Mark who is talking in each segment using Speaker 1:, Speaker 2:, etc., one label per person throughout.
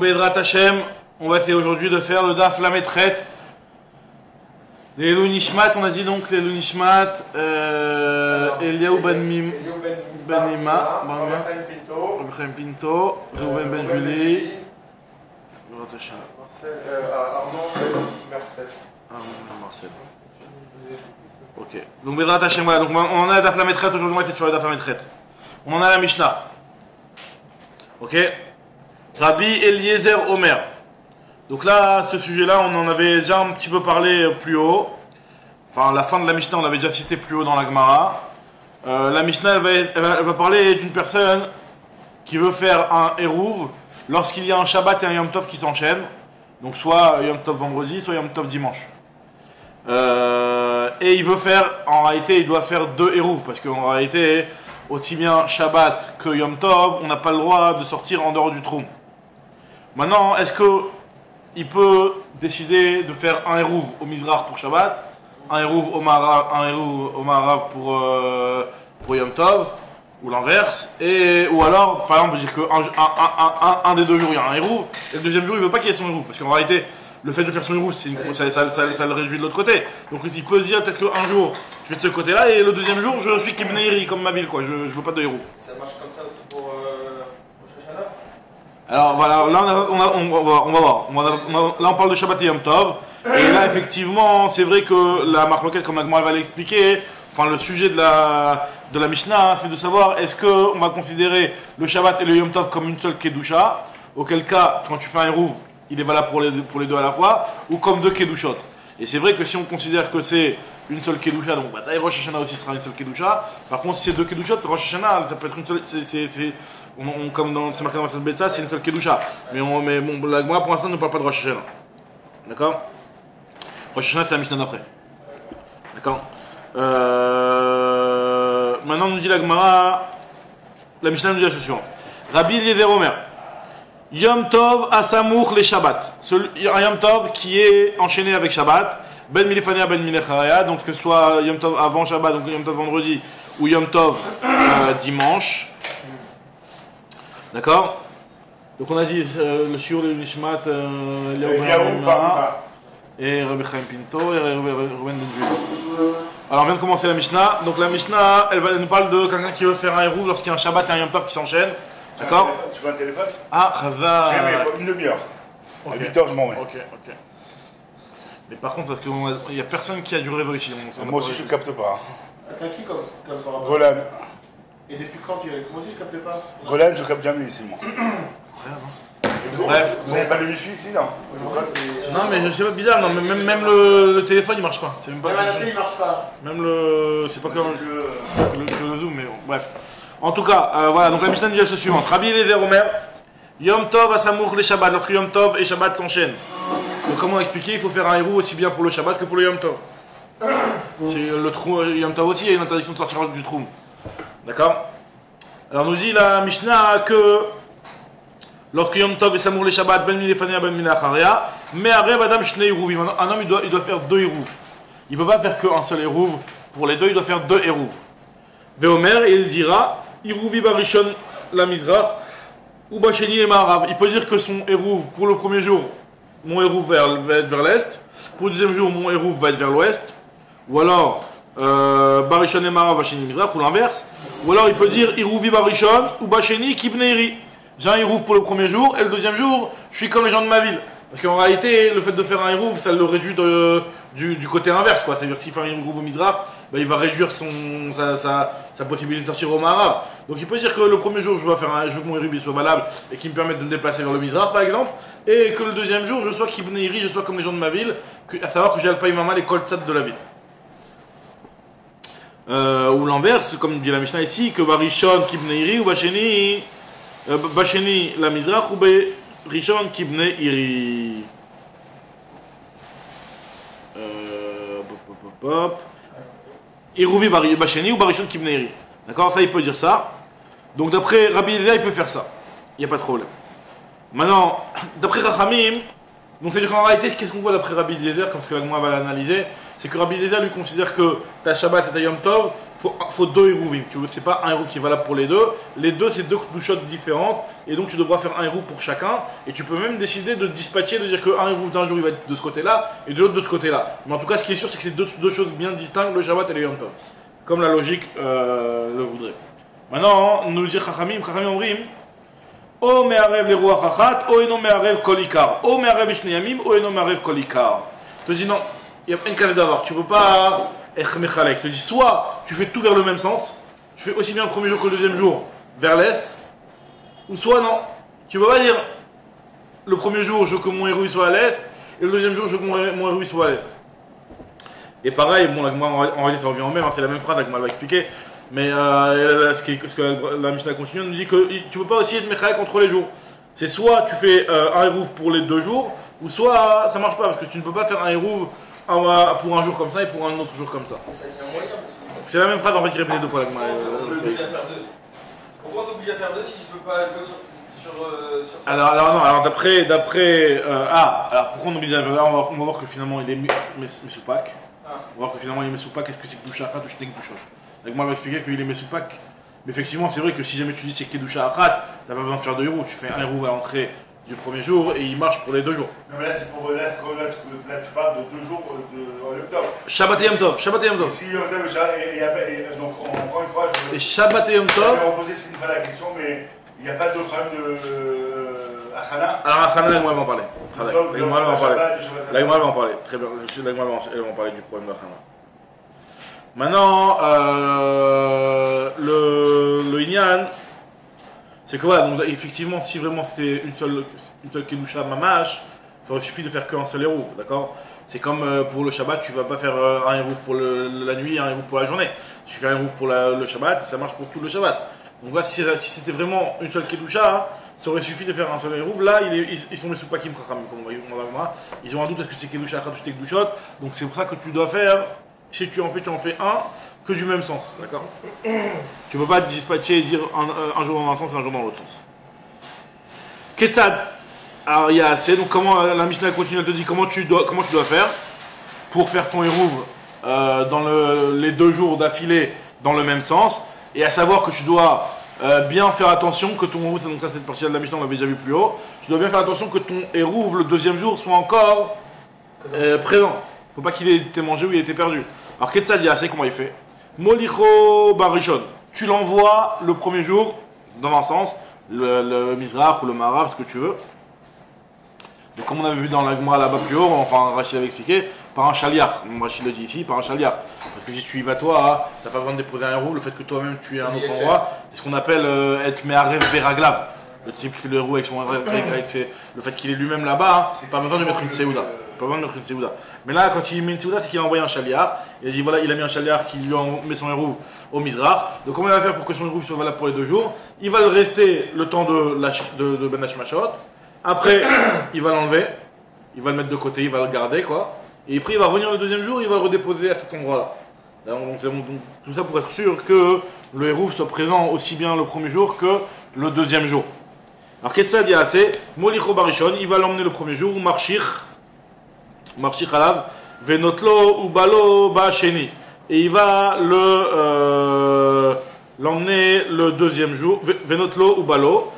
Speaker 1: Bedrat Hashem, on va essayer aujourd'hui de faire le Daf Lametret. Les Nishmat, on a dit donc les Nishmat, Eliaou Ben Nima, Rabbi Chaim Pinto, Reuven Ben Julie, Bedrat Hashem. Marcel. Ok. Donc Bedrat Hashem, voilà. Donc on en a la Daf Lametret aujourd'hui, on va essayer de faire le Daf Lametret. On en a la Mishnah. Ok. Rabbi Eliezer Omer. Donc là, ce sujet-là, on en avait déjà un petit peu parlé plus haut. Enfin, la fin de la Mishnah, on l'avait déjà cité plus haut dans la Gemara. La Mishnah, elle va parler d'une personne qui veut faire un Eruv lorsqu'il y a un Shabbat et un Yom Tov qui s'enchaînent. Donc soit Yom Tov vendredi, soit Yom Tov dimanche. Et il veut faire, en réalité, il doit faire deux Eruv, parce qu'en réalité, aussi bien Shabbat que Yom Tov, on n'a pas le droit de sortir en dehors du Troum. Maintenant, est-ce qu'il peut décider de faire un Eruv au Mizrach pour Shabbat, un Eruv au Ma'arav pour Yom Tov, ou l'inverse, ou alors, par exemple, dire qu'un des deux jours il y a un Eruv, et le deuxième jour il ne veut pas qu'il y ait son Eruv, parce qu'en réalité, le fait de faire son Eruv, ça le réduit de l'autre côté. Donc il peut se dire peut-être qu'un jour, je vais de ce côté-là, et le deuxième jour, je suis Kibneiri, comme ma ville, quoi. Je veux pas de Eruv.
Speaker 2: Ça marche comme ça aussi pour Shoshana?
Speaker 1: Alors voilà, là on va voir. Là on parle de Shabbat et Yom Tov. Et là effectivement, c'est vrai que la marque locale, comme Agmar va l'expliquer, enfin le sujet de la Mishnah, c'est de savoir est-ce qu'on va considérer le Shabbat et le Yom Tov comme une seule Kedusha, auquel cas, quand tu fais un Eruv, il est valable pour les deux à la fois, ou comme deux Kedushot. Et c'est vrai que si on considère que c'est une seule Kedusha, donc Rosh Hashanah aussi sera une seule Kedusha. Par contre, si c'est deux Kedushot, Rosh Hashanah, ça peut être une seule. Comme c'est marqué dans la Betsa, c'est une seule Kedusha. Mais bon, la Gemara pour l'instant ne parle pas de Rosh Hashanah. D'accord? Rosh Hashanah, c'est la Mishnah d'après. D'accord? Maintenant, on nous dit la Gemara, la Mishnah nous dit la chose suivante. Rabbi Eliezer Omer. Yom Tov Asamour les Shabbat. Un Yom Tov qui est enchaîné avec Shabbat. Ben Milefania, Ben Milecharaya, donc que ce soit Yom Tov avant Shabbat, donc Yom Tov vendredi, ou Yom Tov dimanche. D'accord? Donc on a dit le shiur de Nishmat, et Rabbi Chaim Pinto, et Reuven Ben Julie. Alors on vient de commencer la Mishnah. Donc la Mishnah, elle nous parle de quelqu'un qui veut faire un Eruv lorsqu'il y a un Shabbat et un Yom Tov qui s'enchaînent. D'accord?
Speaker 3: Tu veux un téléphone?
Speaker 1: Ah, Chaza.
Speaker 3: J'ai une demi-heure. À 8h, je m'en mets.
Speaker 1: Ok. Mais par contre, parce qu'il n'y a personne qui a du réseau ici.
Speaker 3: Moi aussi, je ne capte pas.
Speaker 2: T'as qui comme parole?
Speaker 3: Golan.
Speaker 2: Et depuis quand tu es? Moi aussi, je capte pas.
Speaker 3: Golan, je capte jamais ici, moi.
Speaker 1: Bref.
Speaker 3: Vous n'avez pas le wifi ici, non?
Speaker 1: Non, mais je sais pas, bizarre, non, mais même le téléphone il marche pas. C'est même pas
Speaker 2: la télé, il marche pas.
Speaker 1: Même le. C'est pas comme le Zoom, mais bon, bref. En tout cas, voilà, donc la Mishnah nous dit ce suivant. Rabbi Eliezer Omer, Yom Tov Asamour les Shabbat, lorsque Yom Tov et Shabbat s'enchaînent. Donc, comment expliquer? Il faut faire un Eruv aussi bien pour le Shabbat que pour le Yom Tov. Le Yom Tov aussi, il y a une interdiction de sortir du Troum. D'accord? Alors, nous dit la Mishnah que lorsque Yom Tov et Samour les Shabbat, Ben Milefania, Ben Milacharya, mais Areb Adam Shnei Eruvim. Un homme, il doit faire deux Eruv. Il ne peut pas faire qu'un seul Eruv. Pour les deux, il doit faire deux Eruv. Veomer, et il dira Iruvi Barishon la Mizrach, ou Bacheni et Ma'arav. Il peut dire que son Eruv, pour le premier jour, mon Eruv va être vers l'est. Pour le deuxième jour, mon Eruv va être vers l'ouest. Ou alors, Barishon et Ma'arav, Bacheni Mizrach, ou l'inverse. Ou alors, il peut dire Iruvi Barishon, ou Bacheni Kibneiri. J'ai un Eruv pour le premier jour, et le deuxième jour, je suis comme les gens de ma ville. Parce qu'en réalité, le fait de faire un Eruv, ça le réduit du côté inverse, quoi. C'est-à-dire, s'il fait un Eruv au Mizrach, ben, il va réduire sa possibilité de sortir au Ma'arav. Donc il peut dire que le premier jour, je veux que mon Eruv soit valable et qu'il me permette de me déplacer vers le Mizrach, par exemple, et que le deuxième jour, je sois Kibneiri, je sois comme les gens de ma ville, à savoir que j'ai Alpaïmama, les Koltsat de la ville. Ou l'inverse, comme dit la Mishnah ici, que Barishon Kibneiri ou Bacheni la Mizrach ou Rishon Kibneiri. Iruvi Bacheni ou Barishon Kibneiri. D'accord? Ça, il peut dire ça. Donc, d'après Rabbi Eliezer, il peut faire ça. Il n'y a pas de problème. Maintenant, d'après Rachamim, donc c'est-à-dire qu'en réalité, qu'est-ce qu'on voit d'après Rabbi Eliezer, comme ce que la Gemara va l'analyser, c'est que Rabbi Eliezer lui considère que ta Shabbat et ta Yom Tov, faut deux Hérouvim. C'est pas un Hérouv qui est valable pour les deux. Les deux, c'est deux douchottes différentes. Et donc, tu devras faire un Hérouv pour chacun. Et tu peux même décider de dispatcher, de dire qu'un Hérouv d'un jour, il va être de ce côté-là, et de l'autre de ce côté-là. Mais en tout cas, ce qui est sûr, c'est que c'est deux choses bien distinctes, le Shabbat et le Yom Tov. Comme la logique le voudrait. Maintenant, nous dire Chachamim Omrim, O me'arev le ruach achat, O eno me'arev kol ikar. O me'arev ishne yamim, O eno me'arev kol ikar. Je te dis non, il y a une case d'avoir. Tu peux pas être mechalek. Je te dis soit tu fais tout vers le même sens, tu fais aussi bien le premier jour que le deuxième jour vers l'est, ou soit non. Tu peux pas dire le premier jour je veux que mon héros soit à l'est, et le deuxième jour je veux que mon héros soit à l'est. Et pareil, bon, moi en réalité ça revient au même, hein, c'est la même phrase que moi va expliquer. Mais ce que la Mishnah continue nous dit que tu ne peux pas aussi être mechalek entre les jours. C'est soit tu fais un hérouv pour les 2 jours, ou soit ça marche pas, parce que tu ne peux pas faire un hérouv pour un jour comme ça et pour un autre jour comme ça.
Speaker 2: Ça tient moyen parce que.
Speaker 1: C'est la même phrase en fait qui répétait 2 fois avec moi.
Speaker 2: Pourquoi t'obliges à faire 2 si tu peux pas jouer sur ça?
Speaker 1: Alors d'après. Alors pourquoi on oblige à faire? On va voir que finalement il est Mesoupak. On va voir que finalement il est Mesoupak. Est-ce que c'est Kedusha Achat ou Shne Kedushot? Donc moi, on va expliquer qu'il est Mesoupak. Mais effectivement, c'est vrai que si jamais tu dis c'est Kedusha Achat, t'as pas besoin de faire 2 hérouv. Tu fais un hérouv à l'entrée du premier jour et il marche pour les 2 jours.
Speaker 3: Non, mais là, c'est pour. Là, tu parles de 2 jours en Yom Tov.
Speaker 1: Shabbat et Yom Tov. Shabbat et Yom Tov.
Speaker 3: Si Yom Tov, donc encore une fois,
Speaker 1: Et Shabbat et Yom Tov.
Speaker 3: Je vais reposer une fois la question, mais il n'y a pas de problème de Achana.
Speaker 1: Alors, Achana, la Gemara va en parler. La Gemara va en parler. Très bien. La Gemara va en parler du problème d'Achana. Maintenant, le Inyan, c'est que voilà, donc effectivement, si vraiment c'était une seule Kedusha Mamash, ça aurait suffi de faire qu'un seul hérouv, d'accord? C'est comme pour le Shabbat, tu vas pas faire un hérouv pour la nuit et un hérouv pour la journée. Tu fais un hérouv pour le Shabbat, ça marche pour tout le Shabbat. Donc là, si c'était vraiment une seule Kedusha, hein, ça aurait suffi de faire un seul hérouv. Là, ils sont les soupakim chachamim, comme on va. Ils ont un doute, est-ce que c'est Kedusha Achat ou c'est Kedushot? Donc c'est pour ça que tu dois faire. Si tu en fais un que du même sens, d'accord? Tu ne peux pas te dispatcher et dire un jour dans un sens et un jour dans l'autre sens. Ketzad, alors il y a assez, donc comment la Mishnah continue, elle te dit comment tu dois faire pour faire ton hérouv dans les 2 jours d'affilée dans le même sens, et à savoir que tu dois bien faire attention que ton hérouv, donc ça cette partie de la Mishnah on l'avait déjà vu plus haut, tu dois bien faire attention que ton hérouv le 2e jour soit encore présent. Faut pas qu'il ait été mangé ou il ait été perdu. Alors Ketzad c'est comment il fait? Molicho barishon. Tu l'envoies le premier jour dans un sens, le Mizrach ou le Marav, ce que tu veux. Donc comme on avait vu dans la Gemara là-bas plus haut, enfin Rachid avait expliqué, par un chaliar. Rachid le dit ici, par un chaliar. Parce que si tu y vas toi, tu n'as pas besoin de déposer un hérouv, le fait que toi-même tu aies un autre endroit, c'est ce qu'on appelle être me'arev beraglav. Le type qui fait le hérouv avec le fait qu'il est lui-même là-bas, c'est pas besoin de mettre une séouda. Pas besoin de mettre une séouda. Mais là, quand il met une séouda, c'est qu'il a envoyé un chaliar. Il a dit voilà, il a mis un chaliar qui lui met son hérouv au Mizrach. Donc comment il va faire pour que son hérouv soit valable pour les 2 jours? Il va le rester le temps de Ben Hashmashot. Après, il va l'enlever. Il va le mettre de côté, il va le garder quoi. Et après, il va revenir le 2e jour, il va le redéposer à cet endroit-là. Donc, tout ça pour être sûr que le hérouv soit présent aussi bien le premier jour que le 2e jour. Alors Ketzad Yaseh, Molicho Barishon, il va l'emmener le premier jour, ou Marchich Alav, Venotlo ou Balo Basheni. Et il va l'emmener le 2e jour, Venotlo ou Balo,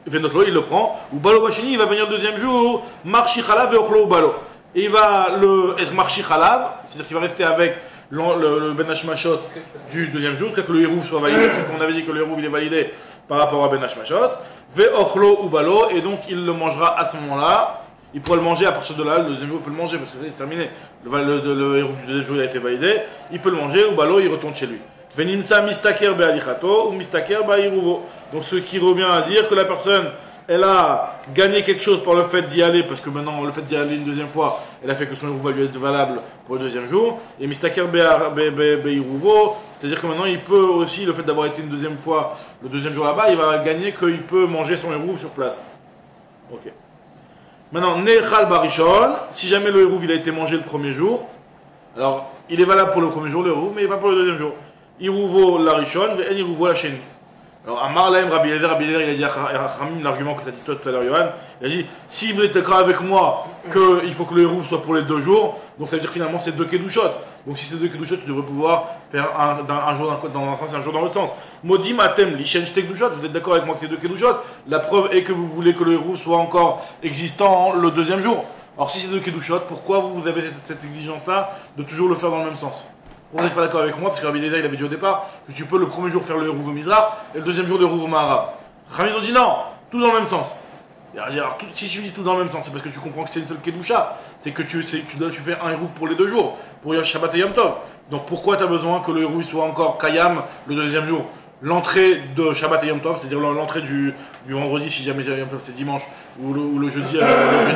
Speaker 1: Venotlo, il le prend, ou Balo Basheni, il va venir le 2e jour, Marchich Alav, Veoklo ou Balo. Et il va être Marchich Alav, c'est-à-dire qu'il va rester avec le Ben Hashmashot du 2e jour, que le hérouv soit validé, parce qu'on avait dit que le hérouv il est validé par rapport à Ben Hashmashot, Ve'ochlo ou Balo, et donc il le mangera à ce moment-là. Il pourra le manger à partir de là, le 2e jour il peut le manger parce que c'est terminé. Le hérouv du 2e jour il a été validé, il peut le manger, ou Balo il retourne chez lui. Venimsa mistaker be'alichato ou mistaker ba'iruvo. Donc ce qui revient à dire que la personne elle a gagné quelque chose par le fait d'y aller, parce que maintenant le fait d'y aller une 2e fois, elle a fait que son hérouv va lui être valable pour le 2e jour. Et mistaker be'iruvo, c'est-à-dire que maintenant il peut aussi, le fait d'avoir été une 2e fois le 2e jour là-bas, il va gagner qu'il peut manger son hérouv sur place. Ok. Maintenant, Nechal Barishon, si jamais le hérouv il a été mangé le premier jour, alors il est valable pour le premier jour le hérouv, mais pas pour le 2e jour. Irouvo la Rishon, et Irouvo la Sheni. Alors, Amar Lahem Rabbi Eliezer, il a dit à Chachamim, l'argument que tu as dit toi tout à l'heure, Yohan, il a dit si vous êtes d'accord avec moi qu'il faut que le hérouv soit pour les 2 jours, Donc ça veut dire finalement c'est 2 Kedushot. Donc si c'est 2 Kedushot, tu devrais pouvoir faire un jour dans un sens et un jour dans l'autre sens. Modim Atem, Lishen Shte Kedushot, vous êtes d'accord avec moi que c'est 2 Kedushot? La preuve est que vous voulez que le héros soit encore existant le deuxième jour. Alors si c'est 2 Kedushot, pourquoi vous avez cette exigence-là de toujours le faire dans le même sens? Vous n'êtes pas d'accord avec moi, parce que Rabbi Eliezer il avait dit au départ que tu peux le premier jour faire le héros au Mizrach et le deuxième jour le héros au Maharav. Rami ont dit non, tout dans le même sens. Alors, si tu dis tout dans le même sens, c'est parce que tu comprends que c'est une seule Kedusha. C'est que tu fais un hérouf pour les 2 jours, pour Shabbat et Yom Tov. Donc pourquoi tu as besoin que le hérouf soit encore Kayam le deuxième jour? L'entrée de Shabbat et Yom Tov, c'est-à-dire l'entrée du vendredi, si jamais Yom Tov c'est dimanche, ou le jeudi,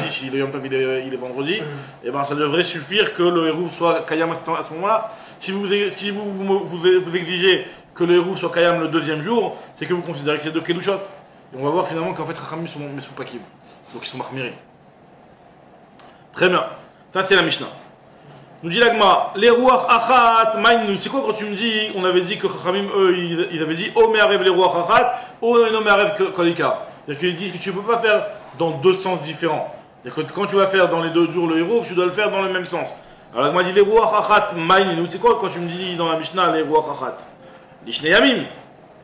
Speaker 1: si le Yom Tov il est vendredi, et ben ça devrait suffire que le hérouf soit Kayam à ce moment-là. Si vous exigez que le hérouf soit Kayam le deuxième jour, c'est que vous considérez que c'est 2 Kedushot. Et on va voir finalement qu'en fait Rachamim sont Mesupakim. Donc ils sont Mahmirim. Très bien. Ça c'est la Mishnah. Nous dit l'Agma, les Ruach Achat, Maïnou. C'est quoi quand tu me dis, on avait dit que Rachamim, eux, ils avaient dit Omer Arev les Ruach Achat, Omer Arev Kolika. C'est-à-dire qu'ils disent que tu ne peux pas faire dans 2 sens différents. C'est-à-dire que quand tu vas faire dans les 2 jours le héros, tu dois le faire dans le même sens. Alors l'Agma dit les Ruach Achat, Maïnou. C'est quoi quand tu me dis dans la Mishnah les Ruach Achat? Lishne Yamim.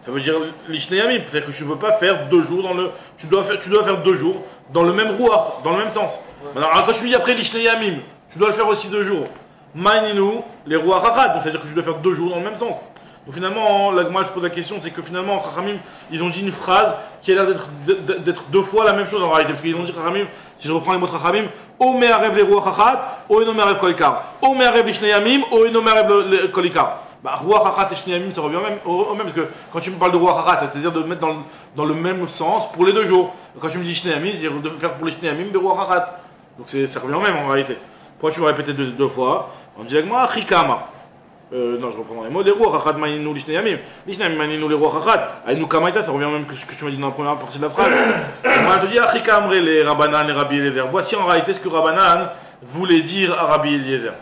Speaker 1: Ça veut dire l'Ishneyamim, c'est-à-dire que tu ne peux pas faire 2 jours dans le. Tu dois faire 2 jours dans le même rouach, dans le même sens. Ouais. Alors quand tu me dis après l'Ishneyamim, tu dois le faire aussi 2 jours. Maïninou, les rouach achat, donc c'est-à-dire que tu dois faire 2 jours dans le même sens. Donc finalement, là, moi je pose la question, c'est que finalement, Chachamim, ils ont dit une phrase qui a l'air d'être 2 fois la même chose en réalité. Parce qu'ils ont dit Chachamim, si je reprends les mots de Chachamim, O me'arev les rouach achat, O eno me'arev kolikar. O me'arev l'Ishneyamim, O eno me'arev kolikar. Bah, Ruach Achat et Shneyamim, ça revient au même, parce que quand tu me parles de Ruach Achat, c'est-à-dire de mettre dans le même sens pour les 2 jours. Quand tu me dis Shneyamim, c'est-à-dire de faire pour les Shneyamim de Ruach Achat. Donc ça revient au même en réalité. Pourquoi tu vas répéter 2 fois? On dit avec moi, Chikama. Non, je reprends les mots. Les Ruach Achat Maïnou l'Ishneyamim. L'Ishneyamim Maïnou les Ruach Achat. Aïnou Kamaïta, ça revient au même que ce que tu m'as dit dans la première partie de la phrase. Moi, je te dis, Chikamre les Rabbanan et Rabbi Eliezer. Voici en réalité ce que Rabbanan voulait dire à Rabbi Eliezer.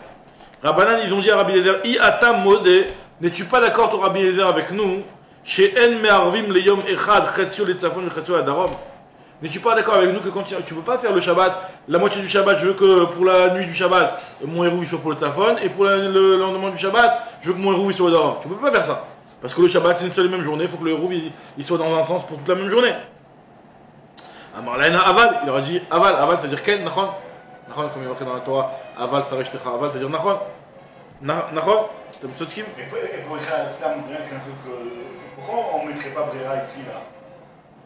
Speaker 1: Rabbanan, ils ont dit à Rabbi Eliezer, I atam modé, n'es-tu pas d'accord, ton Rabbi Eliezer, avec nous? Chez En me'arvim le yom echad, chetzio le tzafon, chetzio la darom. N'es-tu pas d'accord avec nous que quand tu ne peux pas faire le Shabbat, la moitié du Shabbat, je veux que pour la nuit du Shabbat, mon héros il soit pour le tzafon, et pour le lendemain du Shabbat, je veux que mon héros il soit au darom. Tu ne peux pas faire ça. Parce que le Shabbat, c'est une seule et même journée, il faut que le héros il soit dans un sens pour toute la même journée. Amar laina aval, il leur a dit aval, c'est-à-dire ken, nachon. Nachon, comme il est marqué dans la Torah, aval, faresh techa, aval, c'est-à-dire nachon. Nachon, t'as mis skim?
Speaker 3: Et pour écrire à l'islam, pourquoi on ne mettrait pas Brera ici, là?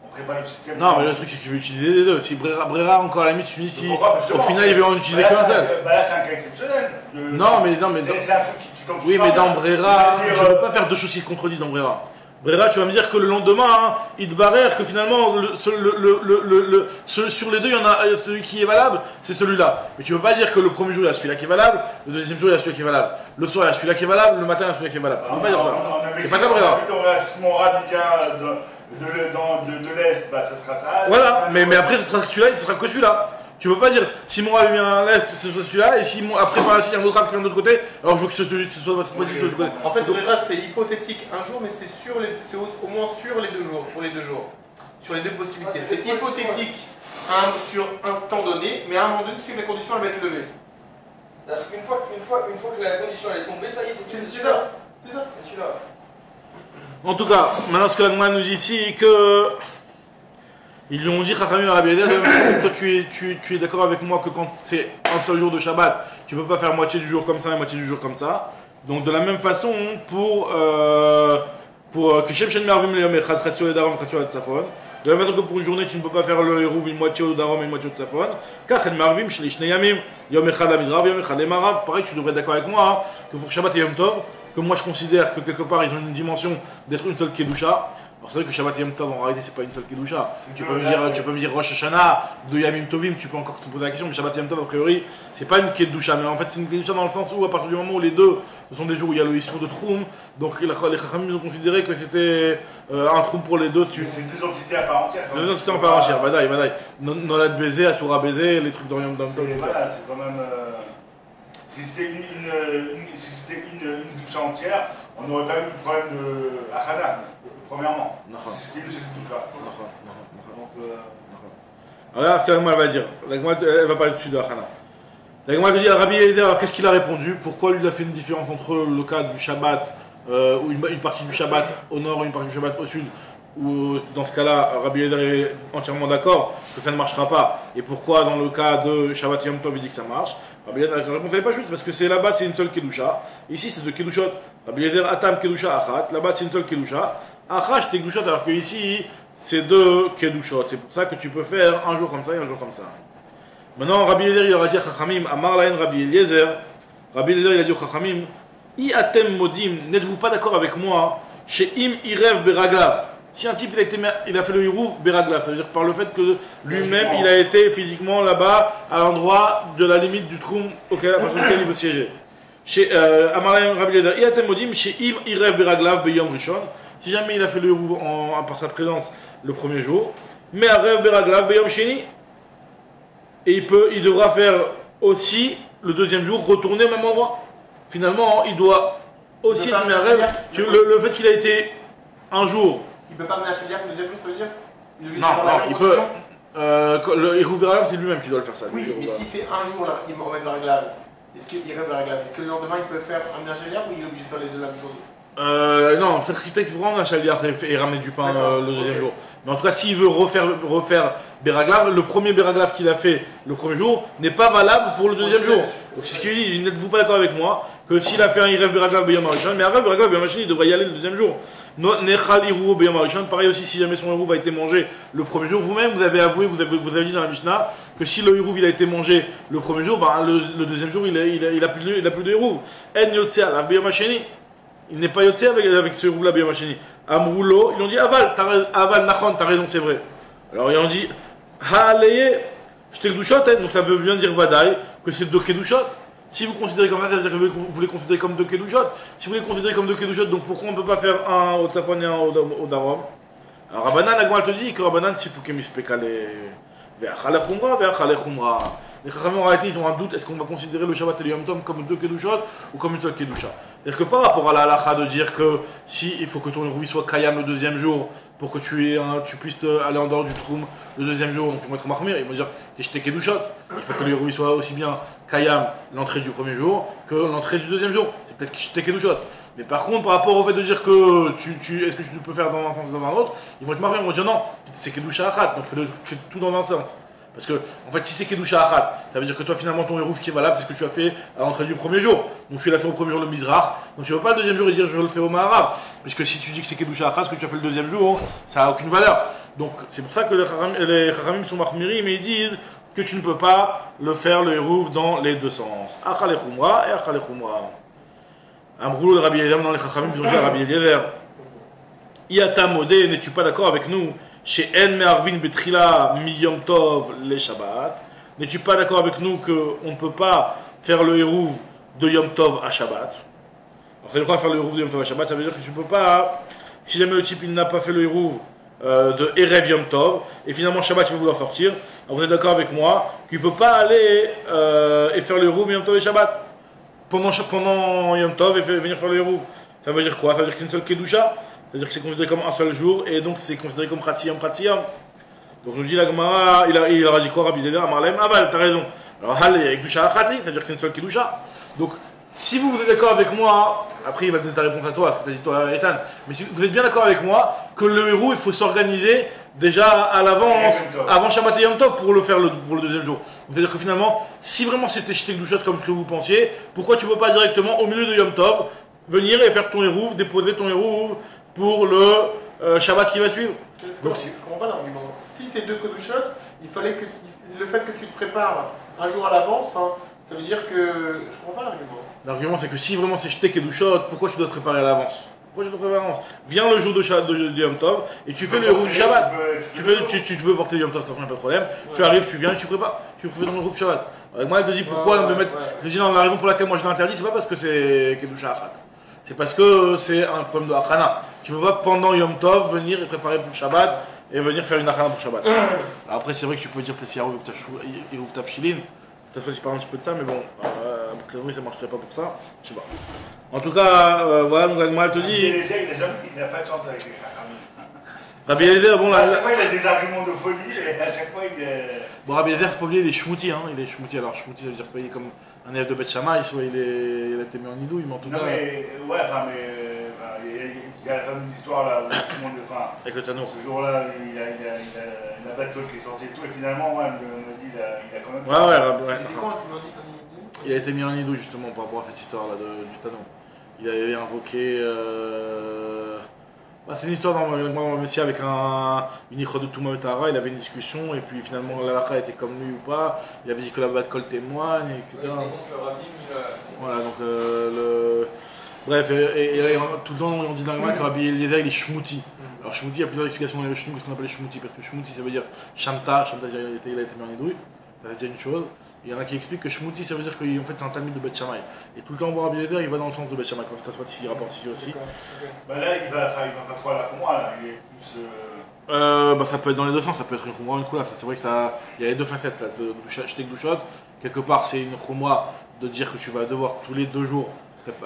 Speaker 3: On ferait pas le système.
Speaker 1: Non, mais le truc, c'est qu'il veut utiliser les 2. Si Brera, encore à la limite, tu dis si au final, il veut en utiliser qu'un seul.
Speaker 3: Bah là, c'est un cas exceptionnel.
Speaker 1: Non, mais.
Speaker 3: C'est un truc qui tombe.
Speaker 1: Oui, mais dans Brera, tu ne peux pas faire 2 choses qui se contredisent dans Brera. Brera, tu vas me dire que le lendemain, il te barère que finalement, sur les 2, il y en a celui qui est valable, c'est celui-là. Mais tu ne peux pas dire que le premier jour, il y a celui-là qui est valable, le deuxième jour, il y a celui-là qui est valable, le soir, il y a celui-là qui est valable, le matin, il y a celui-là qui est valable. Tu ne peux pas dire ça. C'est pas comme Brera.
Speaker 3: Si mon rat vient de l'Est, bah ça sera ça.
Speaker 1: Voilà, mais après, ce sera celui-là, et ce sera que celui-là. Tu ne peux pas dire, si mon rêve vient à l'Est, ce soit celui-là, et si après par la suite il y a un autre rêve qui vient de l'autre côté, alors je veux que ce soit cette fois-ci de l'autre côté.
Speaker 2: En fait, Brera, c'est hypothétique un jour, mais c'est au moins sur les 2 jours, sur les 2 jours. Sur les 2 possibilités. C'est hypothétique sur un temps donné, mais à un moment donné, tu sais que la condition elle va être levée.
Speaker 4: Une fois que la condition elle est tombée, ça y est, c'est
Speaker 2: celui-là. C'est ça.
Speaker 4: C'est celui-là.
Speaker 1: En tout cas, maintenant ce que l'Agma nous dit ici, que. Ils lui ont dit, Chachamim à Rabbi Eliezer, toi tu es d'accord avec moi que quand c'est un seul jour de Shabbat, tu ne peux pas faire moitié du jour comme ça et moitié du jour comme ça. Donc de la même façon, pour Kishem Shen Mervim Leyom Echad Chatzio le Darom Chatzio le Tzafon, de la même façon que pour une journée tu ne peux pas faire le Hérouv une moitié au Darom et une moitié au Tzafon, car Shen Mervim Shli Shnei Yamim Yom Echad la Mizrav Yom Echad le Marav. Pareil, tu devrais être d'accord avec moi que pour Shabbat et Yom Tov, que moi je considère que quelque part ils ont une dimension d'être une seule Kedusha. Alors c'est vrai que Shabbat et Yom Tov en réalité c'est pas une seule Kedusha. Tu peux me dire Rosh Hashanah, de Yamim Tovim, tu peux encore te poser la question, mais Shabbat et Yom Tov a priori c'est pas une Kedusha, mais en fait c'est une Kedusha dans le sens où à partir du moment où les 2 ce sont des jours où il y a le Issour de Troum, donc les Chachamim ont considéré que c'était un Troum pour les 2.
Speaker 3: C'est 2 entités à part entière.
Speaker 1: 2 entités à part entière, Vadaï. Nolad baiser, Asura baiser, les trucs dans Yom Tov.
Speaker 3: Voilà, c'est quand même. Si c'était une douche entière, on n'aurait pas eu le problème de Achana. Premièrement, si c'était une seule douche. Donc,
Speaker 1: alors là, ce que l'Agma va dire, l'Agma elle va parler tout de suite de Achana. La Gemara te dit à Rabbi Eliezer, alors qu'est-ce qu'il a répondu? Pourquoi lui il a fait une différence entre le cas du Shabbat, ou une partie du Shabbat au nord et une partie du Shabbat au sud? Ou dans ce cas-là, Rabbi Eliezer est entièrement d'accord que ça ne marchera pas. Et pourquoi dans le cas de Shabbat Yom Tov il dit que ça marche? Rabbi Eliezer la réponse n'est pas juste, parce que c'est là-bas c'est une seule Kedusha. Ici c'est deux Kedushot. Rabbi Eliezer Atam Kedusha Achat. Là-bas c'est une seule Kedusha. Achash t'es Kedushot, alors que ici c'est deux Kedushot. C'est pour ça que tu peux faire un jour comme ça et un jour comme ça. Maintenant Rabbi Eliezer il aura dit à Chachamim, Amar Lahen Rabbi Eliezer. Rabbi Eliezer il a dit au Chachamim, I atem modim, n'êtes-vous pas d'accord avec moi? Chez Im Irev Beraglav. Si un type il a fait le Hirouv Beraglav, c'est-à-dire par le fait que lui-même il a été physiquement là-bas à l'endroit de la limite du Troum auquel il veut siéger. Chez Amarayim Rabbi Eliezer, Iatem Modim, chez Im Irev Beraglav Beyom Rishon, si jamais il a fait le Hirouv par sa présence le premier jour, mais Arev Beraglav Beyom Sheni, et il devra faire aussi le deuxième jour retourner au même endroit. Finalement, il doit aussi être le fait qu'il a été un jour.
Speaker 2: Il peut pas amener un Shaliach le deuxième jour, ça veut dire?
Speaker 1: Non, il peut. Le Hirouv Beraglav, c'est lui-même qui doit le faire ça.
Speaker 2: Oui, mais s'il fait un jour là, il va Beraglav, est-ce qu'il rêve Beraglav? Est-ce que le lendemain il peut faire amener un Shaliach ou il est obligé de faire les deux la même chose?
Speaker 1: Non, peut-être qu'il peut prendre un Shaliach et ramener du pain le deuxième jour. Mais en tout cas, s'il veut refaire Beraglav, le premier Beraglav qu'il a fait le premier jour n'est pas valable pour le deuxième jour. Donc c'est ce qu'il dit, n'êtes-vous pas d'accord avec moi que s'il a fait un Irev Beraglav Beyom Harishon, mais un Irev Beraglav Beyom Harishon, il devrait y aller le deuxième jour. Nechal Iruv Beyom Harishon, pareil aussi, si jamais son Iruv a été mangé le premier jour, vous-même vous avez avoué, vous avez dit dans la Mishnah, que si le Iruv il a été mangé le premier jour, ben, le deuxième jour il a plus de Iruv. En Yotze Alav Beyom Hasheni. Il n'est pas Yotze avec ce Iruv là Beyom Hasheni. Amroulo, ils ont dit Aval, Nachon, t'as raison, c'est vrai. Alors ils ont dit Haaleye, j'étais Kedushot, donc ça veut bien dire Vadaï, que c'est deux Kedushot. Si vous considérez comme ça, ça veut dire que vous les considérez comme deux Kedushot. Si vous les considérez comme deux Kedushot, donc pourquoi on ne peut pas faire un au Tzafon et un au Darom? Alors Rabbanan, la Gemara te dit que Rabbanan, si Foukem Ispekale, Ve'achale Chumra, Ve'achale Chumra. Les Chachamim en réalité, ils ont un doute, est-ce qu'on va considérer le Shabbat et le Yom Tov comme deux Kedushot ou comme une seule Kedusha? C'est-à-dire que par rapport à la halakha de dire que si il faut que ton Hirouv soit Kayam le deuxième jour pour que tu puisses aller en dehors du Troum le deuxième jour, donc ils vont être Mahmir, ils vont dire t'es jeté Kedushot. Il faut que le Hirouv soit aussi bien Kayam l'entrée du premier jour que l'entrée du deuxième jour. C'est peut-être jeté Kedushot. Mais par contre, par rapport au fait de dire que est-ce que tu peux faire dans un sens ou dans un autre, ils vont être Mahmir, ils vont dire non, c'est Kedusha Achat, donc fais tout dans un sens. Parce que, en fait, si c'est Kedusha Achat, ça veut dire que toi, finalement, ton Hirouv qui est valable, c'est ce que tu as fait à l'entrée du premier jour. Donc, tu l'as fait au premier jour le Mizrach. Donc, tu ne vas pas le deuxième jour et dire je le fais au Maharav. Puisque si tu dis que c'est Kedusha Achat, ce que tu as fait le deuxième jour, ça n'a aucune valeur. Donc, c'est pour ça que les Chachamim sont Mahmiri, mais ils disent que tu ne peux pas le faire, le Hirouv, dans les deux sens. Achale Chumra et Achale Chumra. Amroulou, le Rabbi Eliezer, dans les Chachamim, ils ont dit à Rabbi Eliezer, Iata Modé, n'es-tu pas d'accord avec nous? Chez En Me'arvin Betrila Mi Yom Tov les Shabbat. N'es-tu pas d'accord avec nous qu'on ne peut pas faire le Hirouv de Yom Tov à Shabbat? Alors ça veut dire quoi faire le Hirouv de Yom Tov à Shabbat? Ça veut dire que tu ne peux pas, si jamais le type il n'a pas fait le Hirouv de Erev Yom Tov, et finalement Shabbat il va vouloir sortir, alors vous êtes d'accord avec moi qu'il ne peut pas aller et faire le Hirouv Yom Tov et Shabbat pendant Yom Tov et venir faire le Hirouv. Ça veut dire quoi? Ça veut dire que c'est une seule Kedusha? C'est-à-dire que c'est considéré comme un seul jour, et donc c'est considéré comme Pratsiyam. Donc nous dit la Gemara, il aura dit quoi, Rabbi Eliezer, Amarlaim, Aval, t'as raison. Alors Hal, avec Kedusha Achati, c'est-à-dire que c'est une seule Kedusha. Donc, si vous êtes d'accord avec moi, après il va donner ta réponse à toi, c'est-à-dire toi, Ethan, mais si vous êtes bien d'accord avec moi, que le Hirouv, il faut s'organiser déjà à l'avance, avant Shabbat et Yom Tov, pour le faire pour le deuxième jour. C'est-à-dire que finalement, si vraiment c'était jeté Kedushot comme que vous pensiez, pourquoi tu ne peux pas directement, au milieu de Yom Tov, venir et faire ton Hirouv, déposer ton Hirouv pour le Shabbat qui va suivre?
Speaker 2: Donc, je ne comprends pas l'argument. Si c'est deux Kedushot, il fallait que le fait que tu te prépares un jour à l'avance, ça veut dire que... Je comprends pas l'argument.
Speaker 1: L'argument c'est que si vraiment c'est jeté Kedushot, pourquoi tu dois te préparer à l'avance? Pourquoi je dois te préparer à l'avance? Viens le jour de Yom Tov et tu fais le Hirouv du Shabbat. Tu peux porter le Yom Tov, ça n'a pas de problème. Ouais. Tu arrives, tu viens, tu prépares. Tu fais ton Hirouv du Shabbat. Avec moi, elle te dit pourquoi de mettre... Je dis non, la raison pour laquelle moi je l'interdis, c'est pas parce que c'est Kedusha Achat. C'est parce que c'est un problème de Achana. Tu ne peux pas pendant Yom Tov venir et préparer pour le Shabbat et venir faire une Achana pour le Shabbat. Alors après c'est vrai que tu peux dire peut-être Hirouv Tafshilin, peut-être faut parler un petit peu de ça, mais bon, a priori ça ne marcherait pas pour ça, je sais pas. En tout cas, voilà, donc la Gemara te dit...
Speaker 3: Il n'a pas de chance avec les Chachamim.
Speaker 1: Rabbi Eliezer, bon
Speaker 3: À
Speaker 1: là.
Speaker 3: chaque fois, il a des arguments de folie et à chaque fois, il est.
Speaker 1: Bon, Rabbi Eliezer, faut pas oublier, il est shmouti, hein. Il est shmouti. Alors, shmouti, ça veut dire soit il est comme un élève de Beth Shammai, soit il a été mis en idouille, mais en tout cas.
Speaker 3: Non, mais. Ouais, enfin, mais. Il y a la fameuse histoire là où tout le monde. Enfin,
Speaker 1: avec le Tanour.
Speaker 3: ce jour-là, il a la batte qui est sortie et tout, et finalement, ouais, on me dit, il a quand même.
Speaker 1: Ouais.
Speaker 2: C'était quand tu m'as dit qu'on y
Speaker 1: Il a été mis en idouille, justement, par rapport à cette histoire-là du Tanour. Il avait invoqué. C'est une histoire dans le Messie avec une ichot de Touma Tara, il avait une discussion et puis finalement l'alakha était comme lui ou pas, il avait dit que la Bat Kol témoigne, etc. Voilà, donc bref, et tout le temps on dit dans le Gemara que Rabbi Eliezer il est shmouti. Alors shmouti, il y a plusieurs explications dans le shmouti, qu'est-ce qu'on appelle shmouti, parce que shmouti ça veut dire shamta, il a été mis en idouille, ça veut dire une chose. Il y en a qui expliquent que shmouti ça veut dire qu'en fait c'est un talmud de Beth Shammai. Et tout le temps on voit Rabbi Eliezer, il va dans le sens de Beth Shammai, quand ça se voit ici, il rapporte ici aussi.
Speaker 3: Bah là, il va pas trop à la Khumra, là, il est plus.
Speaker 1: Ça peut être dans les deux sens, ça peut être une khumra ou une kula, c'est vrai que ça, il y a les deux facettes là, jeter glouchot, quelque part c'est une khumra de dire que tu vas devoir tous les 2 jours